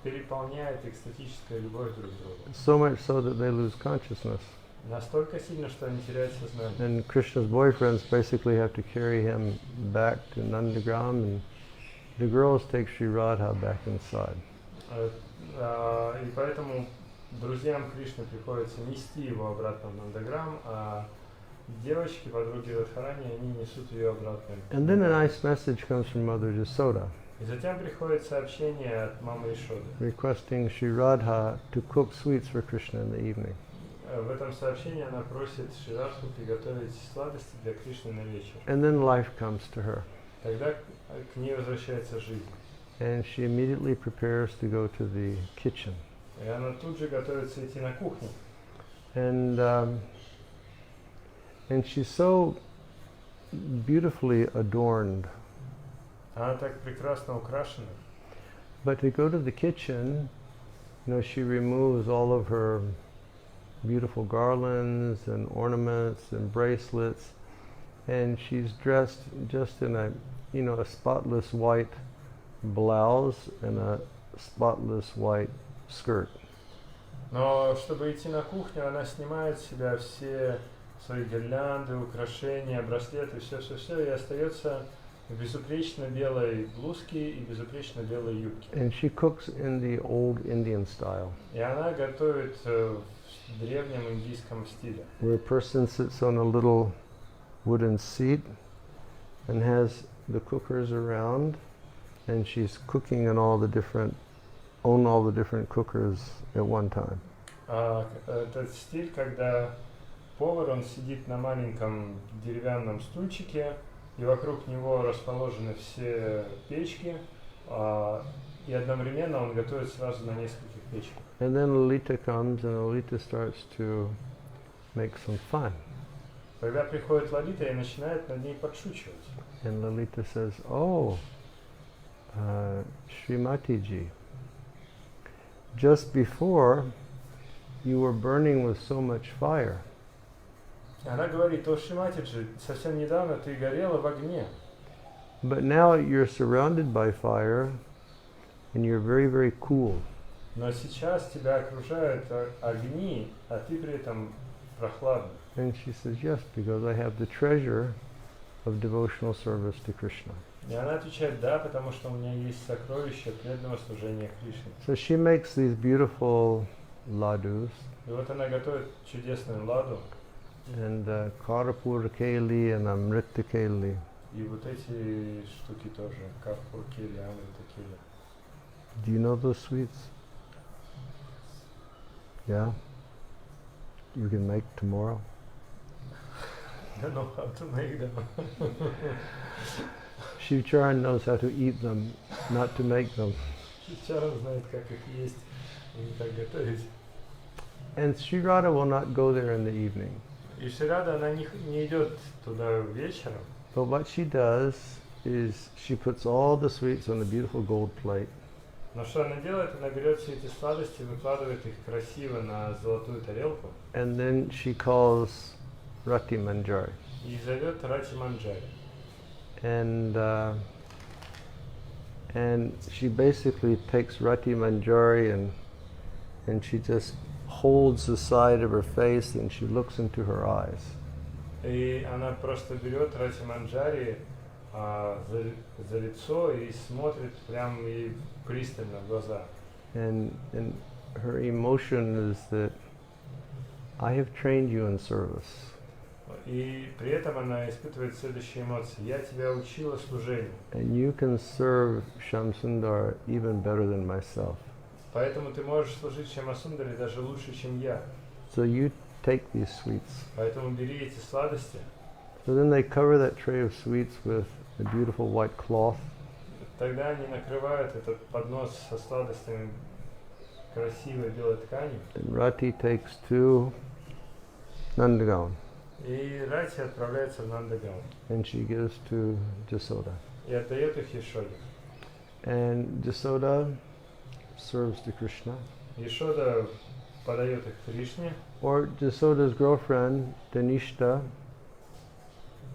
переполняет экстатическая любовь друг к другу. So much so that they lose consciousness. Настолько сильно, что они теряют сознание. And Krishna's boyfriends basically have to carry him back to Nandagram, and the girls take Sri Radha back inside. И поэтому друзьям Кришны приходится нести его обратно в Нандаграм, а девочки, подруги Радхарани, они несут ее обратно. And then a nice message comes from Mother Yasoda, И затем приходит сообщение от мамы Ишоды. requesting Sri Radha to cook sweets for Krishna in the evening. В этом сообщении она просит Шри Радху приготовить сладости для Кришны на вечер. And then life comes to her. Тогда к ней возвращается жизнь. And she immediately prepares to go to the kitchen. И она тут же готовится идти на кухню. And she's so beautifully adorned. Она так прекрасно украшена. But to go to the kitchen, she removes all of her beautiful garlands and ornaments and bracelets, and she's dressed just in a spotless white blouse and a spotless white skirt. Но чтобы идти на кухню, она снимает с себя все свои гирлянды, украшения, браслеты, все, и остается в безупречно белой блузке и безупречно белой юбке. And she cooks in the old Indian style, И она готовит в древнем индийском стиле, where a person sits on a little wooden seat and has the cookers around, and she's cooking on all the different cookers at one time. Этот стиль, когда повар, он сидит на маленьком деревянном стульчике, и вокруг него расположены все печки, и одновременно он готовит сразу на нескольких печках. And then Lalita comes, and Lalita starts to make some fun. Когда приходит Лалита и начинает над ней подшучивать. And Lalita says, "Oh, Srimati ji, just before you were burning with so much fire. Она говорит: о, Шриматиджи, совсем недавно ты горела в огне. But now you're surrounded by fire, and you're very, very cool." Но сейчас тебя окружают огни, а ты при этом прохладный. And she says, "Yes, because I have the treasure of devotional service to Krishna." И она отвечает: да, потому что у меня есть сокровище преданного служения Кришне. So she makes these beautiful ladus, И вот она готовит чудесную ладу, and Karapur Keli and Amrita Keli. и вот эти штуки тоже, карпур кели, амрита кели. Do you know those sweets? Yeah? You can make tomorrow? I don't know how to make them. Shiv Charan knows how to eat them, not to make them. Чаран знает, как их есть, и не так готовить. And Sri Radha will not go there in the evening. И Шрада, она не идет туда вечером. But what she does is she puts all the sweets on a beautiful gold plate. Но что она делает? Она берет все эти сладости, выкладывает их красиво на золотую тарелку. And then she calls Rati Manjari. И зовет Рати Манджари. And she basically takes Rati Manjari and she just holds the side of her face and she looks into her eyes. И она просто берет Рати Манджари за лицо и смотрит прям ей пристально в глаза. And her emotion is that I have trained you in service. И при этом она испытывает следующие эмоции. Я тебя учила служению. And you can serve Shamsundar even better than myself. Поэтому ты можешь служить Шьямасундаре даже лучше, чем я. So you take these sweets. Поэтому бери эти сладости. So then they cover that tray of sweets with a beautiful white cloth. Тогда они накрывают этот поднос со сладостями красивой белой тканью. And Rati takes to Nandagaon. И Рати отправляется в Нандагаон. And she gives to Jasoda. И отдает их Ешоде. And Jasoda serves to Krishna. Ешода подает их Кришне. Or Jasoda's girlfriend, Danishta,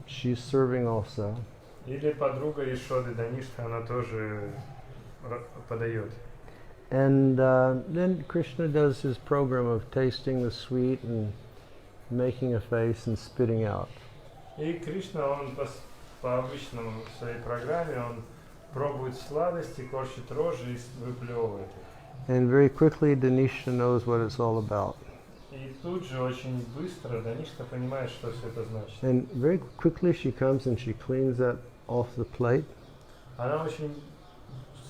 she's serving also. Или подруга Ешоды, Данишка, она тоже подает. And then Krishna does his program of tasting the sweet and making a face and spitting out. И Кришна, он по обычному в своей программе, он пробует сладости, корчит рожи и выплевывает их. And very quickly Danisha knows what it's all about. И тут же очень быстро Данишка понимает, что все это значит. And very quickly she comes and she cleans that off the plate. Она очень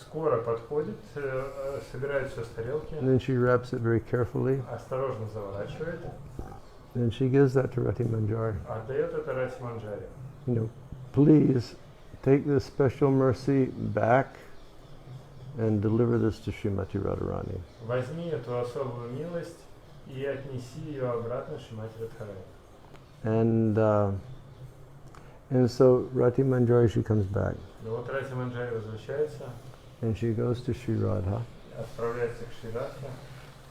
скоро подходит, собирает все с тарелки, And then she wraps it very carefully. осторожно заворачивает, And she gives that to Rati Manjari. отдает это Рати Манджари. You know, please take this special mercy back and deliver this to Srimati Radharani. Возьми эту особую милость и отнеси ее обратно Шримати Радхарани. And so Rati Manjari, she comes back Но вот Рати Манджари возвращается, and she goes to Sri Radha. отправляется к Шри Радхе.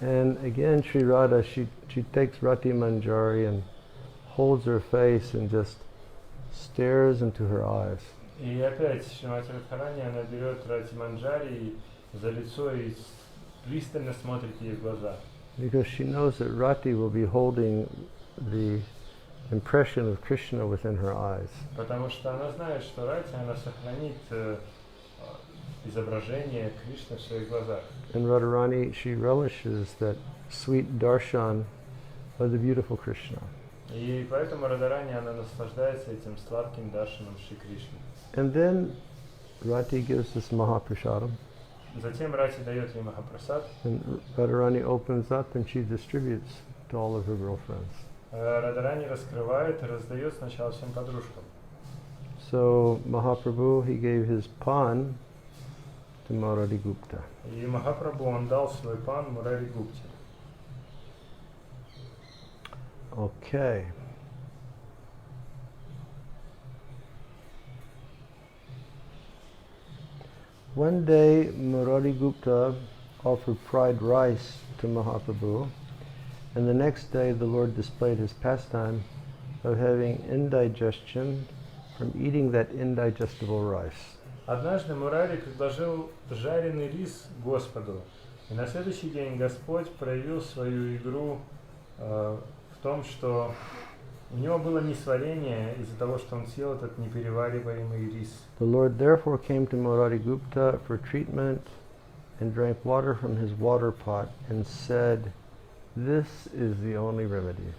And again, Sri Radha, she takes Rati Manjari and holds her face and just stares into her eyes. И опять Шримати Радхарани, она берет Рати Манджари за лицо и пристально смотрит ей в глаза. because she knows that Rati will be holding the impression of Krishna within her eyes. Потому что она знает, что Рати, она сохранит изображение Кришны в своих глазах. And Radharani, she relishes that sweet darshan of the beautiful Krishna. И поэтому Радharani, она наслаждается этим сладким даршаном Шри Кришны. And then Rati gives this Mahaprasadam. Затем Рати дает ей Махапрасад. And Radharani opens up and she distributes to all of her girlfriends. Радharani раскрывает и раздает сначала всем подружкам. So Mahaprabhu, he gave his pan to Murari Gupta. И Махапрабху, он дал свой пан Мурари Гупте. Okay. One day Murari Gupta offered fried rice to Mahaprabhu, and the next day the Lord displayed his pastime of having indigestion from eating that indigestible rice. Однажды Мурари предложил жареный рис Господу, и на следующий день Господь проявил свою игру в том, что у него было несварение из-за того, что он съел этот неперевариваемый рис. The Lord therefore came to Murari Gupta for treatment and drank water from his water pot and said, "This is the only remedy."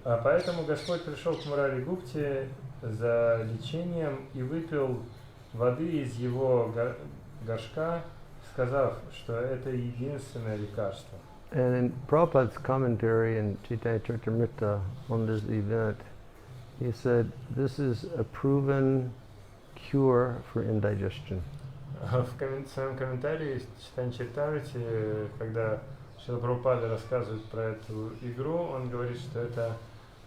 Поэтому Господь пришел к Мурари Гупте за лечением и выпил воды из его горшка, сказав, что это единственное лекарство. And in Prabhupada's commentary in Chaitanya Charitamrita on this event, he said, this is a proven cure for indigestion. В своем комментарии в Чайтанья Чаритамрите, когда Шрила Прабхупада рассказывает про эту игру, он говорит, что это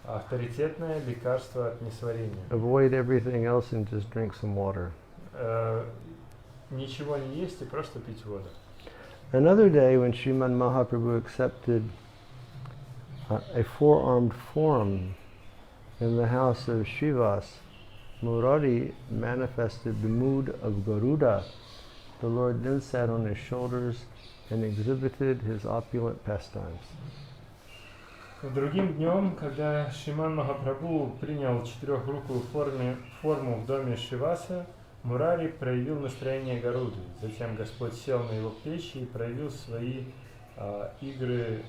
авторитетное лекарство от несварения. Avoid everything else and just drink some water. Ничего не есть и просто пить воду. Another day when Srimad Mahaprabhu accepted a four-armed form in the house of Srivas, Murari manifested the mood of Garuda. The Lord then sat on his shoulders and exhibited his opulent pastimes. Другим днем, когда Шриман Махапрабху принял четырехрукую форму в доме Шриваса, Мурари проявил настроение Гаруды. Затем Господь сел на его плечи и проявил свои игры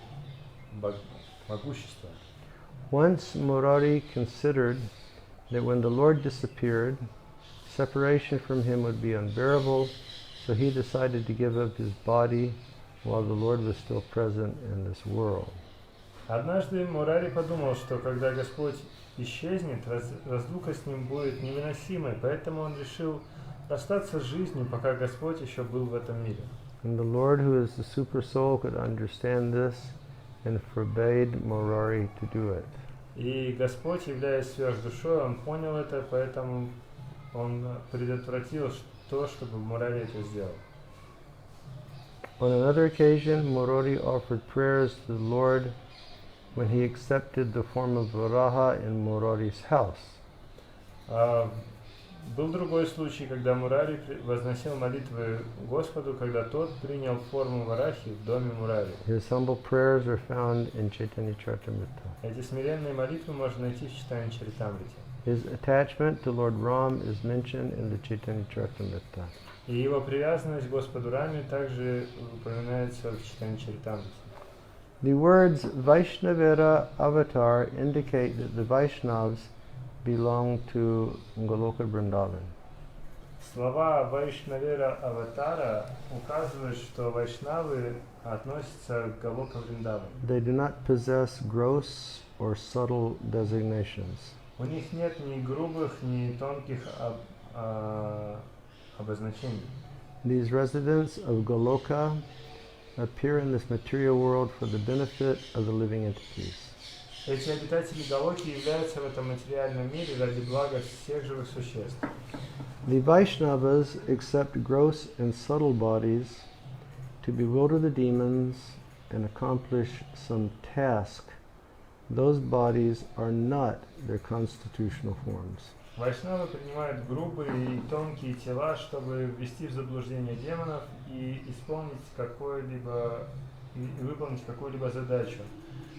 могущества. Once Murari considered that when the Lord disappeared, separation from him would be unbearable, so he decided to give up his body while the Lord was still present in this world. Однажды Мурари подумал, что когда Господь исчезнет, разлука с ним будет невыносимой, поэтому он решил расстаться с жизнью, пока Господь еще был в этом мире. And the Lord, who is the super soul, could understand this and forbade Murari to do it. И Господь, являясь сверхдушой, он понял это, поэтому он предотвратил то, чтобы Мурари это сделал. On another occasion, Murari offered prayers to the Lord when he accepted the form of Varaha in Murari's house. Был другой случай, когда Мурари возносил молитвы Господу, когда тот принял форму Варахи в доме Мурари. His humble prayers are found in Chaitanya Charitamrita. Эти смиренные молитвы можно найти в Чайтанья Чаритамрите. His attachment to Lord Ram is mentioned in the Chaitanya Charitamrita. И его привязанность к Господу Раме также упоминается в Чайтанья Чаритамрите. The words Vaishnavera Avatar indicate that the Vaishnavas belong to Goloka Vrindavan. Слова Вайшнавера Аватара указывают, что вайшнавы относятся к Галока Вриндаван. They do not possess gross or subtle designations. У них нет ни грубых, ни тонких обозначений. These residents of Goloka appear in this material world for the benefit of the living entities. Эти обитатели Галоки являются в этом материальном мире ради блага всех живых существ. The Vaishnavas accept gross and subtle bodies to bewilder the demons and accomplish some task. Those bodies are not their constitutional forms. Вайшнавы принимают грубые и тонкие тела, чтобы ввести в заблуждение демонов и исполнить какое-либо и выполнить какую-либо задачу.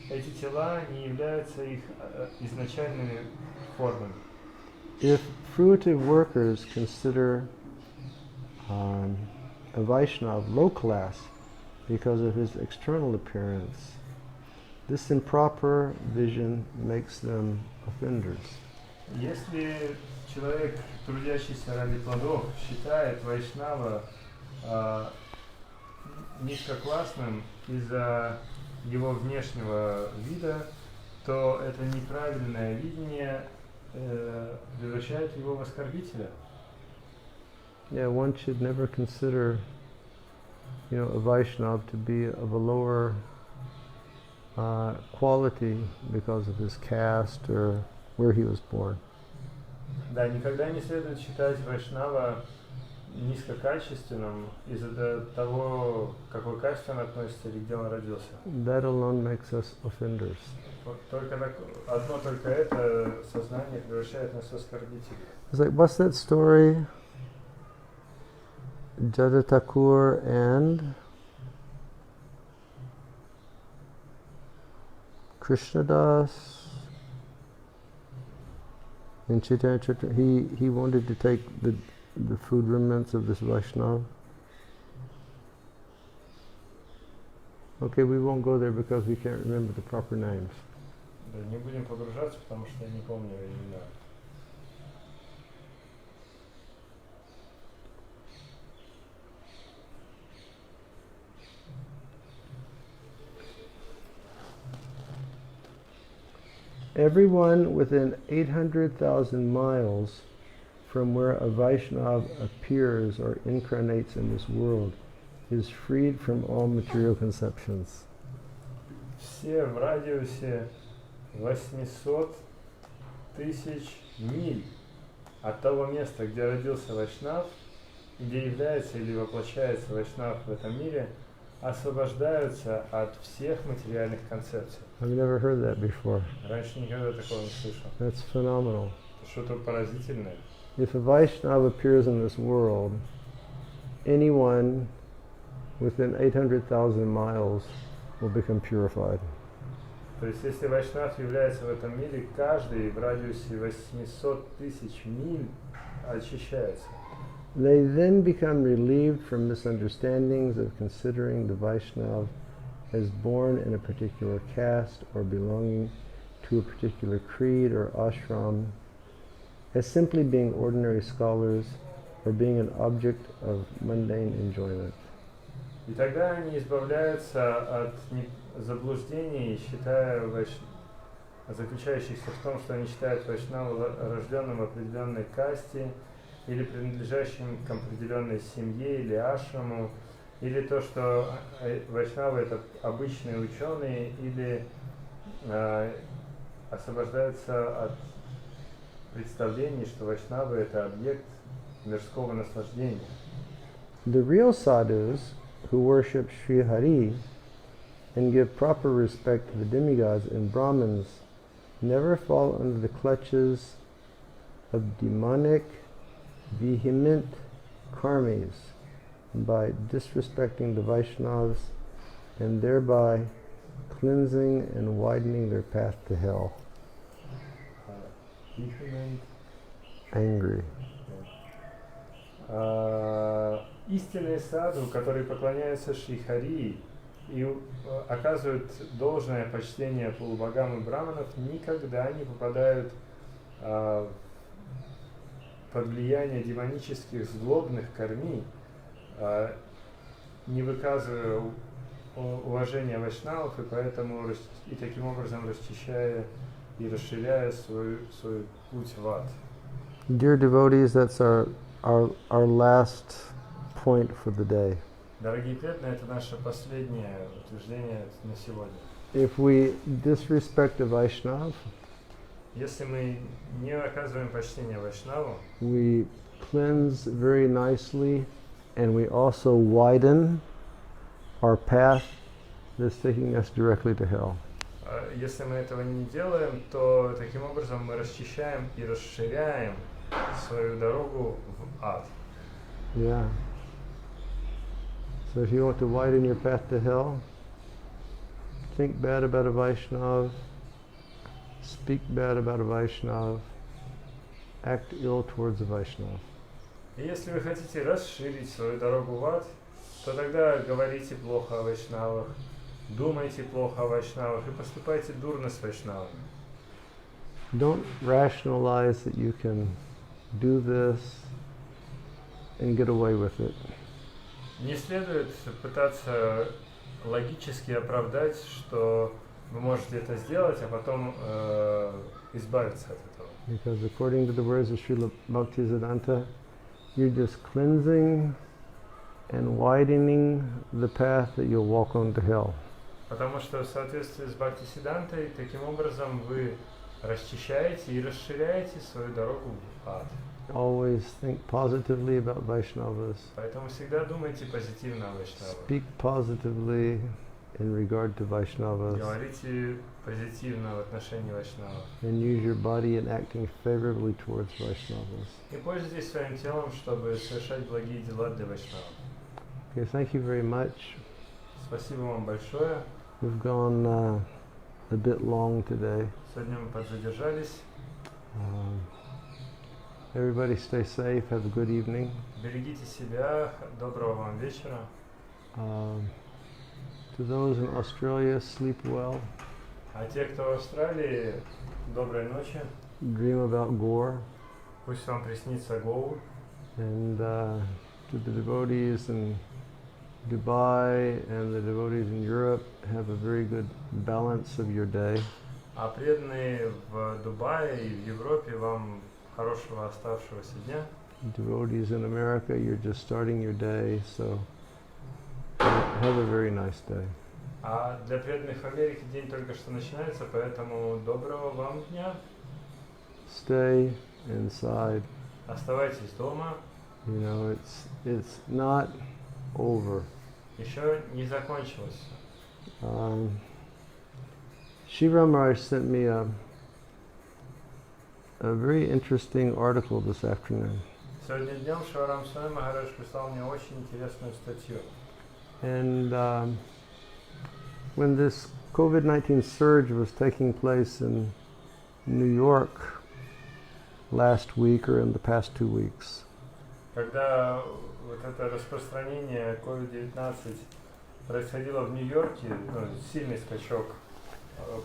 Эти тела не являются их изначальными формами. If fruitive workers consider a Vaishnava low class because of his external appearance, this improper vision makes them offenders. Если человек, трудящийся ради плодов, считает вайшнава низкоклассным из-за его внешнего вида, то это неправильное видение превращает его в оскорбителя. Yeah, one should never consider, a Vaishnava to be of a lower quality because of his caste or where he was born. Да, никогда не следует считать вайшнава низкокачественным из-за того, к какой касте он относится или где он родился. That alone makes us offenders. Одно только это сознание превращает нас в оскорбителей. It's like, what's that story? Jada Thakur and Krishnadas in Chaitanya he wanted to take the food remnants of this Vaishnava. Okay, we won't go there because we can't remember the proper names. Да, не будем погружаться, потому что я не помню имена. Everyone within 800,000 miles from where a Vaishnava appears or incarnates in this world is freed from all material conceptions. Все в радиусе 800 тысяч миль от того места, где родился вайшнав, где является или воплощается вайшнав в этом мире, освобождаются от всех материальных концепций. I've never heard that before. Раньше никогда такого не слышал. That's phenomenal. Это что-то поразительное. If a Vaishnava appears in this world, anyone within 800,000 miles will become purified. То есть, если вайшнав является в этом мире, каждый в радиусе 800 тысяч миль очищается. They then become relieved from misunderstandings of considering the Vaishnava as born in a particular caste or belonging to a particular creed or ashram, as simply being ordinary scholars or being an object of mundane enjoyment. И тогда они избавляются от заблуждений, заключающихся в том, что они считают вайшнава рожденным в определенной касте или принадлежащим к определенной семье или ашраму, или то, что вайшнавы это обычные ученые, или освобождаются от представлений, что вайшнавы это объект мирского наслаждения. The real sadhus who worship Sri Hari and give proper respect to the demigods and Brahmins never fall under the clutches of demonic, vehement karmis by disrespecting the Vaishnavas and thereby cleansing and widening their path to hell. Angry. Истинные саду, которые поклоняются Шри Хари и оказывают должное почтение полубогам и браманов, никогда не попадают под влияние демонических злобных карми, не выказывая уважения вайшнавов, и поэтому и таким образом расчищая и расширяя свой путь в ад. Dear devotees, that's our last point for the day. Дорогие преданные, это наше последнее утверждение на сегодня. If we disrespect a Vaishnava, если мы не оказываем почтение вайшнаву, we cleanse very nicely, and we also widen our path that's taking us directly to hell. Если мы этого не делаем, то таким образом мы расчищаем и расширяем свою дорогу в ад. Yeah. So if you want to widen your path to hell, think bad about a Vaishnava, speak bad about a Vaishnava, act ill towards a Vaishnava. И если вы хотите расширить свою дорогу в ад, то тогда говорите плохо о вайшнавах, думайте плохо о вайшнавах и поступайте дурно с вайшнавами. Don't rationalize that you can do this and get away with it. Не следует пытаться логически оправдать, что вы можете это сделать, а потом избавиться от этого. Because according to the words of Srila Bhaktisiddhanta, you're just cleansing and widening the path that you'll walk on to hell. Потому что в соответствии с Бхактисиддхантой, таким образом вы расчищаете и расширяете свою дорогу в ад. Always think positively about Vaishnavas. Поэтому всегда думайте позитивно о вайшнавах. Speak positively in regard to Vaishnavas. Говорите позитивно в отношении вайшнавов. And use your body in acting favorably towards Vaishnavas. И пользуйтесь своим телом, чтобы совершать благие дела для вайшнавов. Okay, thank you very much. Спасибо вам большое. We've gone a bit long today. Сегодня мы подзадержались. Everybody stay safe, have a good evening. Берегите себя. Доброго вам вечера. To those in Australia, sleep well. А те, кто в Австралии, доброй ночи. Dream about Gaur. Пусть вам приснится Гоур. And to the devotees in Dubai and the devotees in Europe, have a very good balance of your day. А преданные в Дубае и в Европе, вам хорошего оставшегося дня. Devotees in America, you're just starting your day, so have a very nice day. А для преданных в Америке день только что начинается, поэтому доброго вам дня. Stay inside. Оставайтесь дома. You know, it's not over. Еще не закончилось. Shiva Maharaj sent me a very interesting article this afternoon. Сегодня днем Шиварам Swami Maharaj прислал мне очень интересную статью. And when this COVID-19 surge was taking place in New York last week or in the past 2 weeks, Когда вот это распространение COVID-19 происходило в Нью-Йорке, сильный скачок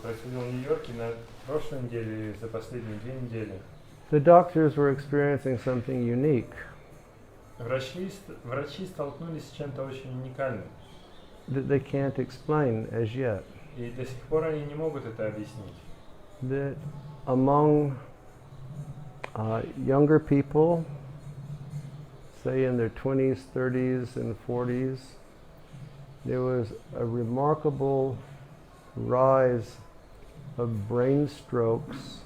происходил в Нью-Йорке на прошлой неделе и за последние 2 недели. the doctors were experiencing something unique Врачи столкнулись с чем-то очень уникальным. that they can't explain as yet. И до сих пор они не могут это объяснить. That among younger people, say in their 20s, 30s, and 40s, there was a remarkable rise of brain strokes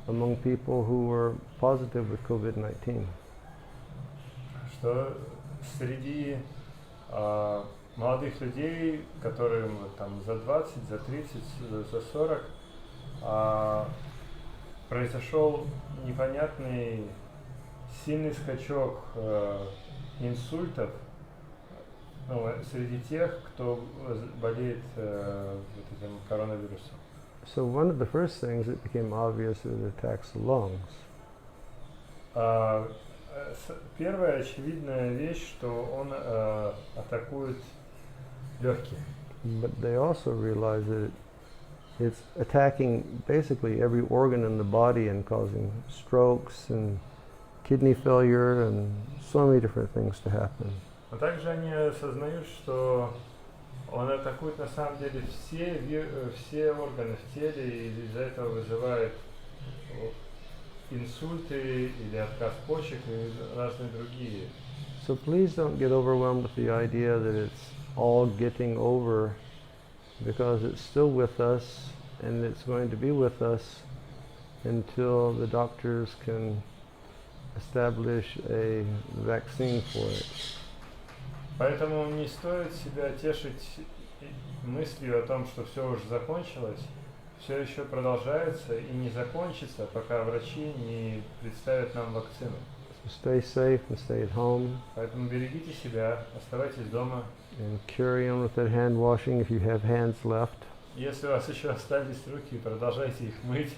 among people who were positive with COVID-19. Что среди молодых людей, которым там за 20, за 30, за 40, произошел непонятный сильный скачок инсультов среди тех, кто болеет вот этим коронавирусом. So one of the first things that became obvious is it attacks the lungs. Первая очевидная вещь, что он атакует легкие. But they also realize that it's attacking basically every organ in the body and causing strokes and kidney failure and so many different things to happen. Но также они осознают, что он атакует на самом деле все органы в теле, и из-за этого вызывает инсульты или отказ почек и разные другие. So please don't get overwhelmed with the idea that it's all getting over, because it's still with us and it's going to be with us until the doctors can establish a vaccine for it. Поэтому не стоит себя тешить мыслью о том, что все уже закончилось. Все еще продолжается и не закончится, пока врачи не представят нам вакцину. So stay safe and stay at home. Поэтому берегите себя, оставайтесь дома. And carry on with that hand washing if you have hands left. Если у вас еще остались руки, продолжайте их мыть.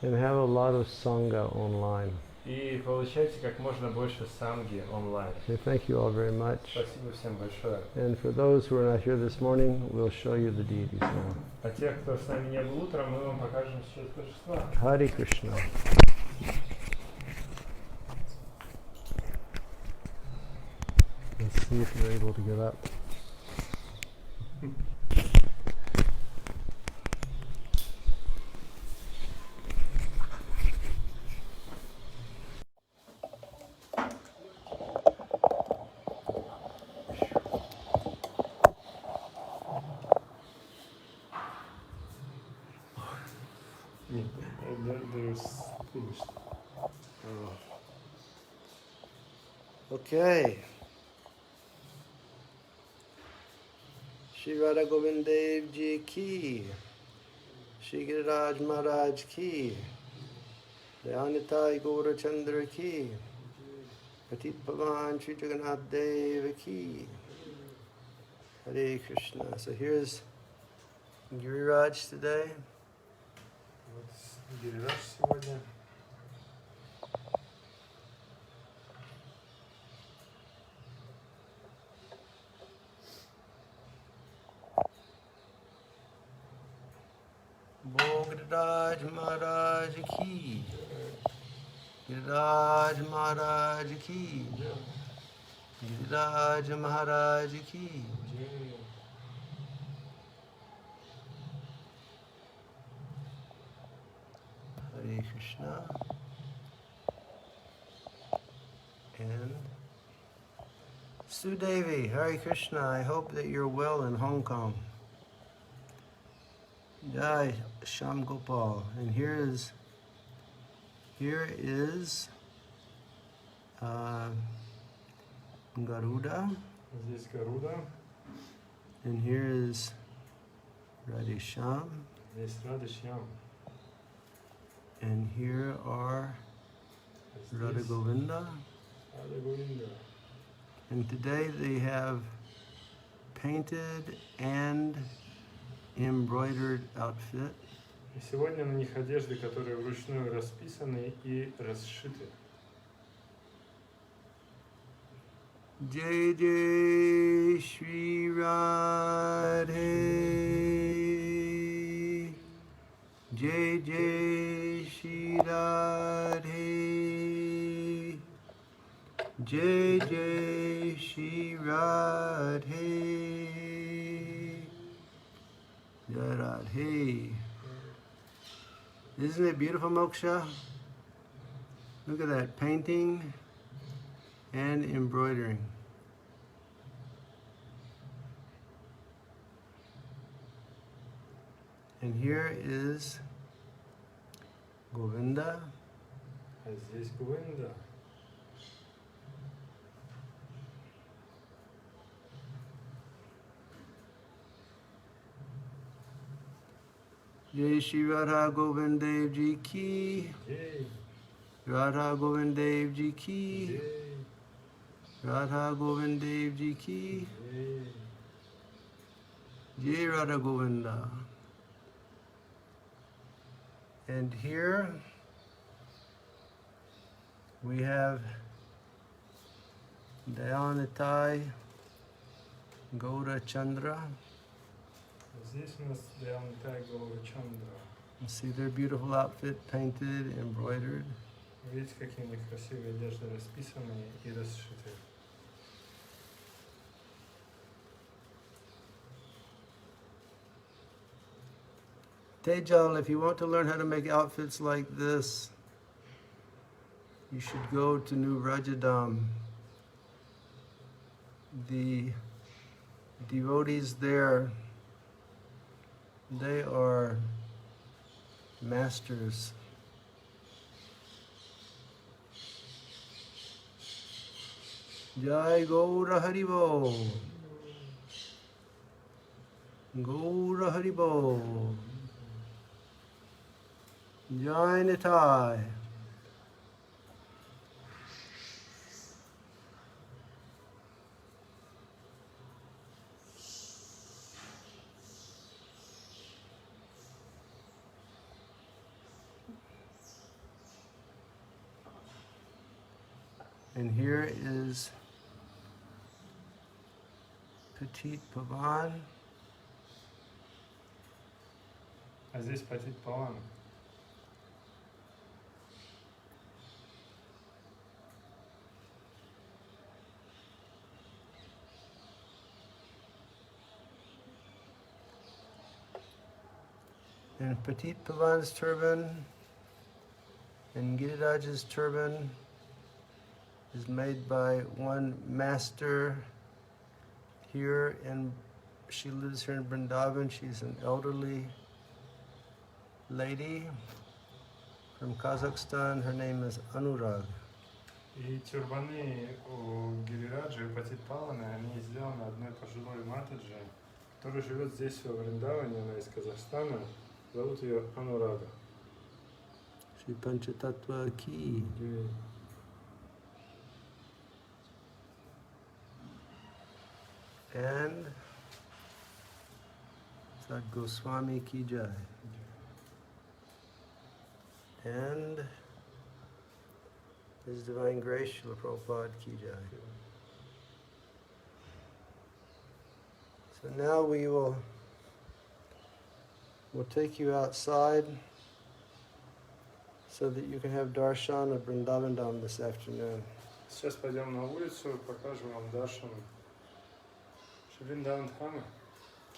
And have a lot of Sangha online. И получайте как можно больше санги онлайн. So thank you all very much. Спасибо всем большое. And for those who are not here this morning, we'll show you the deities now. А тех, кто с нами не был утром, мы вам покажем сейчас божества. Hare Krishna. Let's see if you're able to get up. Okay. Shri Radha Govinda Dev Ji ki, Shri Giriraj Maharaj ki, Dayanitai Gaura Chandra ki, Patit Pavan Shri Jagannath Dev ki. Hare Krishna. So here's Giriraj today. Вот Гирираж сегодня. Giriraj Maharaj ki, Giriraj Maharaj ki, Giriraj Maharaj ki. Hare Krishna. And Sudevi, Hare Krishna, I hope that you're well in Hong Kong. Jai Sham Gopal. And here is Garuda. Здесь Гаруда. And here is Radhesham. Здесь Радышьям. And here are Radha Govinda. Рада Говинда. And today they have painted and embroidered outfit. И сегодня на них одежды, которые вручную расписаны и расшиты. Jai Jai Shri Radhe, Jai Jai Shri Radhe, Jai Jai Shri Radhe, Jai Radhe. Isn't it beautiful, Moksha? Look at that painting and embroidering. And here is Govinda. А здесь Говинда. Jai Shri Radha Govind Dev Ji ki, Ей, Radha Govind Dev Ji ki, ей, Radha Govind Dev Ji ki, ей. Jai Radha Govinda. And here we have Dayanitai Gaura Chandra. Здесь у нас Дhyanitai Gaura Chandra. You see their beautiful outfit painted, embroidered. Видите, какие у них красивые одежды расписанные и расшиты. Tejal, if you want to learn how to make outfits like this, you should go to New Rajadam. The devotees there, they are masters. Jai Gaura Haribo. Gaura Haribo. Jai Nitai. And here is Petit Pavan. А здесь Патит Паван. And Petit Pavan's turban and Giriraj's turban is made by one master here, and she lives here in Vrindavan. She's an elderly lady from Kazakhstan. Her name is Anurag. И тюрбаны у Гирираджа и Патит Павана, они сделаны одной пожилой матаджи, которая живет здесь, во Вриндаване, она из Казахстана. Зовут ее Анурага. Shri Panchatattva ki. And Sad Goswami ki jai. And His Divine Grace Srila Prabhupada ki jai. So now we'll take you outside so that you can have darshan of Vrindavan Dham this afternoon. Сейчас пойдем на улицу, покажем вам даршан Вриндаван Дхамы,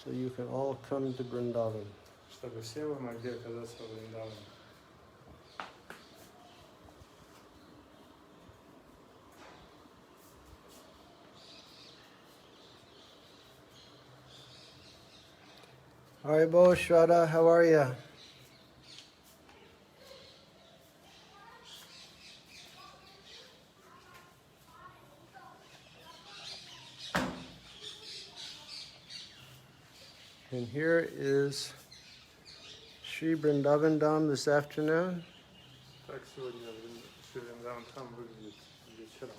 So you can all come to Vrindavan. чтобы все вы могли оказаться в Вриндаване. Haribo, Shraddha, how are you? And here is Sri Vrindavan Dham this afternoon. Так сегодня Вриндаван Дхам выглядит вечером.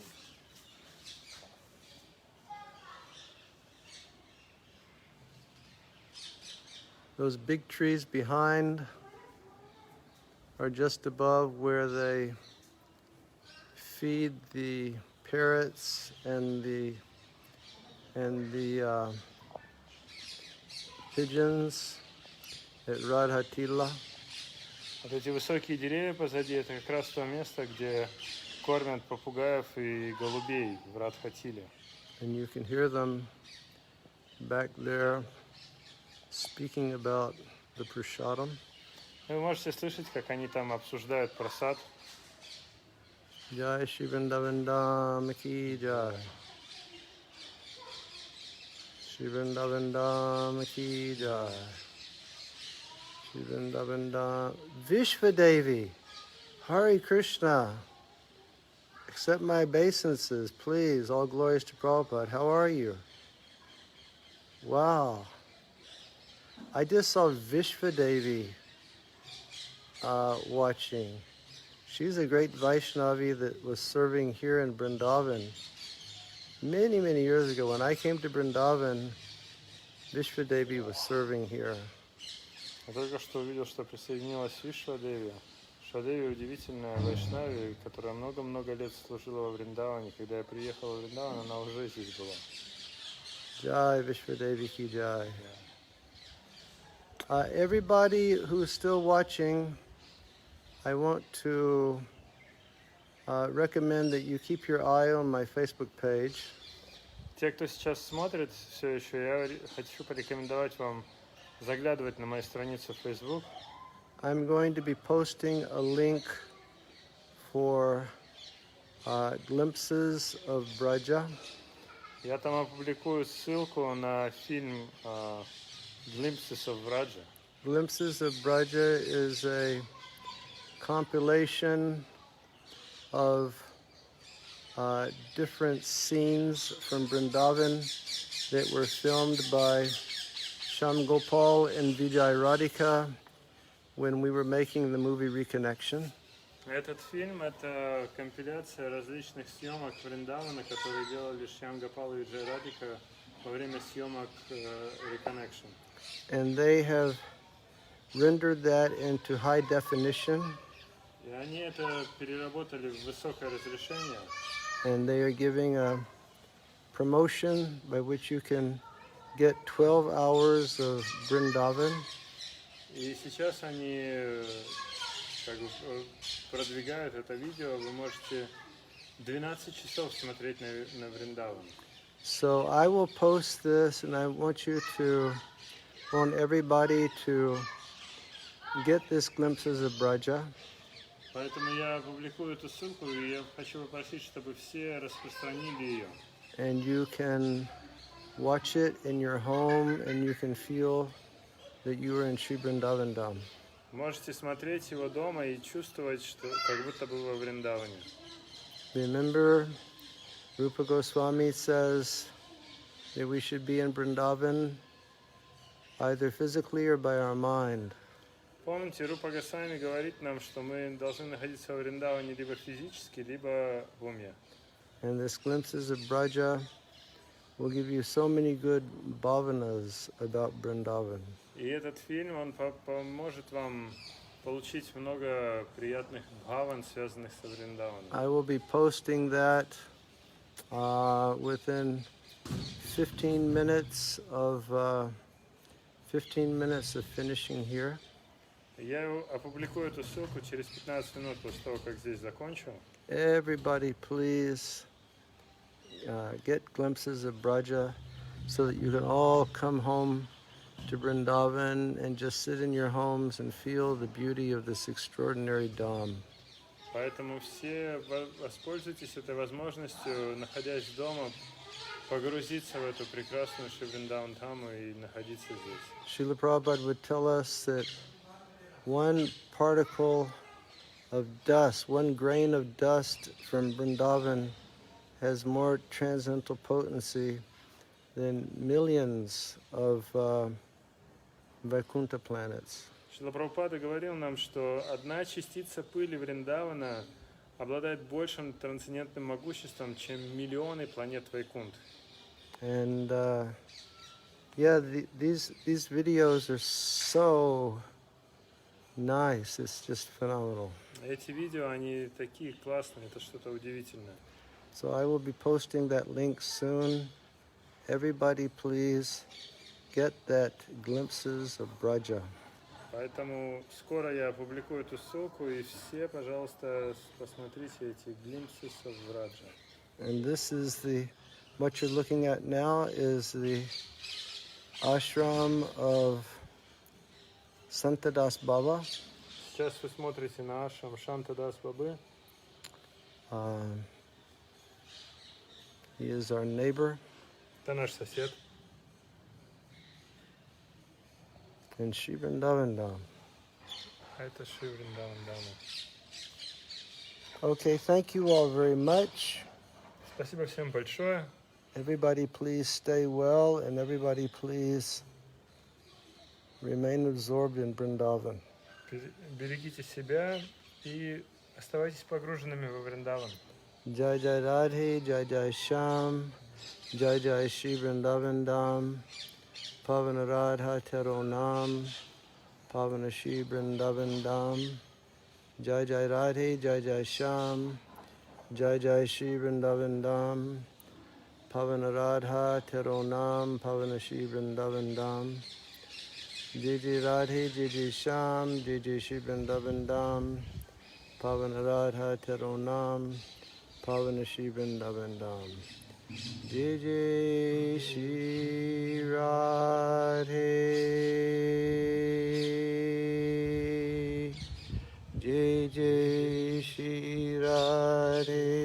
Those big trees behind are just above where they feed the parrots and the pigeons at Radhatila. Вот эти высокие деревья позади, это как раз то место, где кормят попугаев и голубей в Радхатиле. And you can hear them back there speaking about the prasadam. Вы можете слышать, как они там обсуждают прасад. Jai Shri Vrindavan Dham ki jai. Shri Vrindavan Dham ki jai. Shri Vrindavan Dham. Vishvadevi, Hare Krishna. Accept my obeisances, please. All glories to Prabhupada. How are you? Wow. I just saw Vishvadevi watching. She's a great Vaishnavi that was serving here in Vrindavan many, many years ago. When I came to Vrindavan, Vishvadevi was serving here. Я только что увидел, что присоединилась Вишвадеви. Вишвадеви удивительная вайшнави, которая много-много лет служила во Вриндаване. Когда я приехал в Вриндаван, она уже здесь была. Jai Vishvadevi ki jai. Everybody who's still watching, I want to recommend that you keep your eye on my Facebook page. Те, кто сейчас смотрит все еще, я хочу порекомендовать вам заглядывать на мою страницу в Facebook. I'm going to be posting a link for glimpses of Braja. Я там опубликую ссылку на фильм Glimpses of Vraja. Glimpses of Braja is a compilation of different scenes from Vrindavan that were filmed by Shyam Gopal and Vijay Radhika when we were making the movie Reconnection. Этот фильм — это компиляция различных съемок Вриндавана, которые делали Шьям Гопал и Виджай Радика во время съемок Reconnection. And they have rendered that into high definition. И они это переработали в высокое разрешение. and they are giving a promotion by which you can get 12 hours of Vrindavan. И сейчас они как бы продвигают это видео, вы можете 12 часов смотреть на Вриндаван. So I will post this, and I want everybody to get this glimpses of Braja. Поэтому я публикую эту ссылку, и я хочу попросить, чтобы все распространили ее. And you can watch it in your home, and you can feel that you are in Sri Vrindavan Dham. Можете смотреть его дома и чувствовать, что как будто бы во Вриндаване. Remember, Rupa Goswami says that we should be in Vrindavan either physically or by our mind. Помните, Рупа Госвами говорит нам, что мы должны находиться во Вриндаване либо физически, либо в уме. And this glimpses of Braja will give you so many good bhavanas about Vrindavan. И этот фильм, он поможет вам получить много приятных бхаван, связанных со Вриндаваном. I will be posting that within 15 minutes of finishing here. Я опубликую эту ссылку через 15 минут после того, как здесь закончу. Everybody, please get glimpses of Braja so that you can all come home to Vrindavan and just sit in your homes and feel the beauty of this extraordinary Dham. Поэтому все воспользуйтесь этой возможностью, находясь дома, погрузиться в эту прекрасную Шри Вриндаван Дхаму и находиться здесь. Srila Prabhupada would tell us that one particle of dust, one grain of dust from Vrindavan has more transcendental potency than millions of Vaikuntha planets. Шрила Прабхупада говорил нам, что одна частица пыли Вриндавана обладает большим трансцендентным могуществом, чем миллионы планет Вайкунт. And these videos are so nice. It's just phenomenal. Эти видео, они такие классные, это что-то удивительное. So I will be posting that link soon. Everybody, please get that glimpses of Braja. Поэтому скоро я опубликую эту ссылку, и все, пожалуйста, посмотрите эти glimpses of Braja. And this is what you're looking at now is the ashram of Santadas Baba. Сейчас вы смотрите на ашрам Шантадас Бабы. He is our neighbor. Это наш сосед. In Sri Vrindavan Dham. А это Шри Вриндаван Дхама. Okay, thank you all very much. Спасибо всем большое. Everybody please stay well, and everybody please remain absorbed in Vrindavan. Берегите себя и оставайтесь погруженными во Вриндаван. Jai Jai Radhe, Jai Jai Sham, Jai Jai Shri Vrindavan Dham, Pavana Radha Tero Nam, Pavana Shri Vrindavan Dham, Jai Jai Radhe, Jai Jai Sham, Jai Jai Shri Vrindavan Dham, Pavana Radha Tero Nam, Pavana Shri Vrindavan Dham, Jai Jai Radhe, Jai Jai Sham, Jai Jai Shri Vrindavan Dham, Pavana Radha Tero Nam, Pavana Shri Vrindavan Dham. Jai Jai Shri Radhe, Jai Jai Shri Radhe,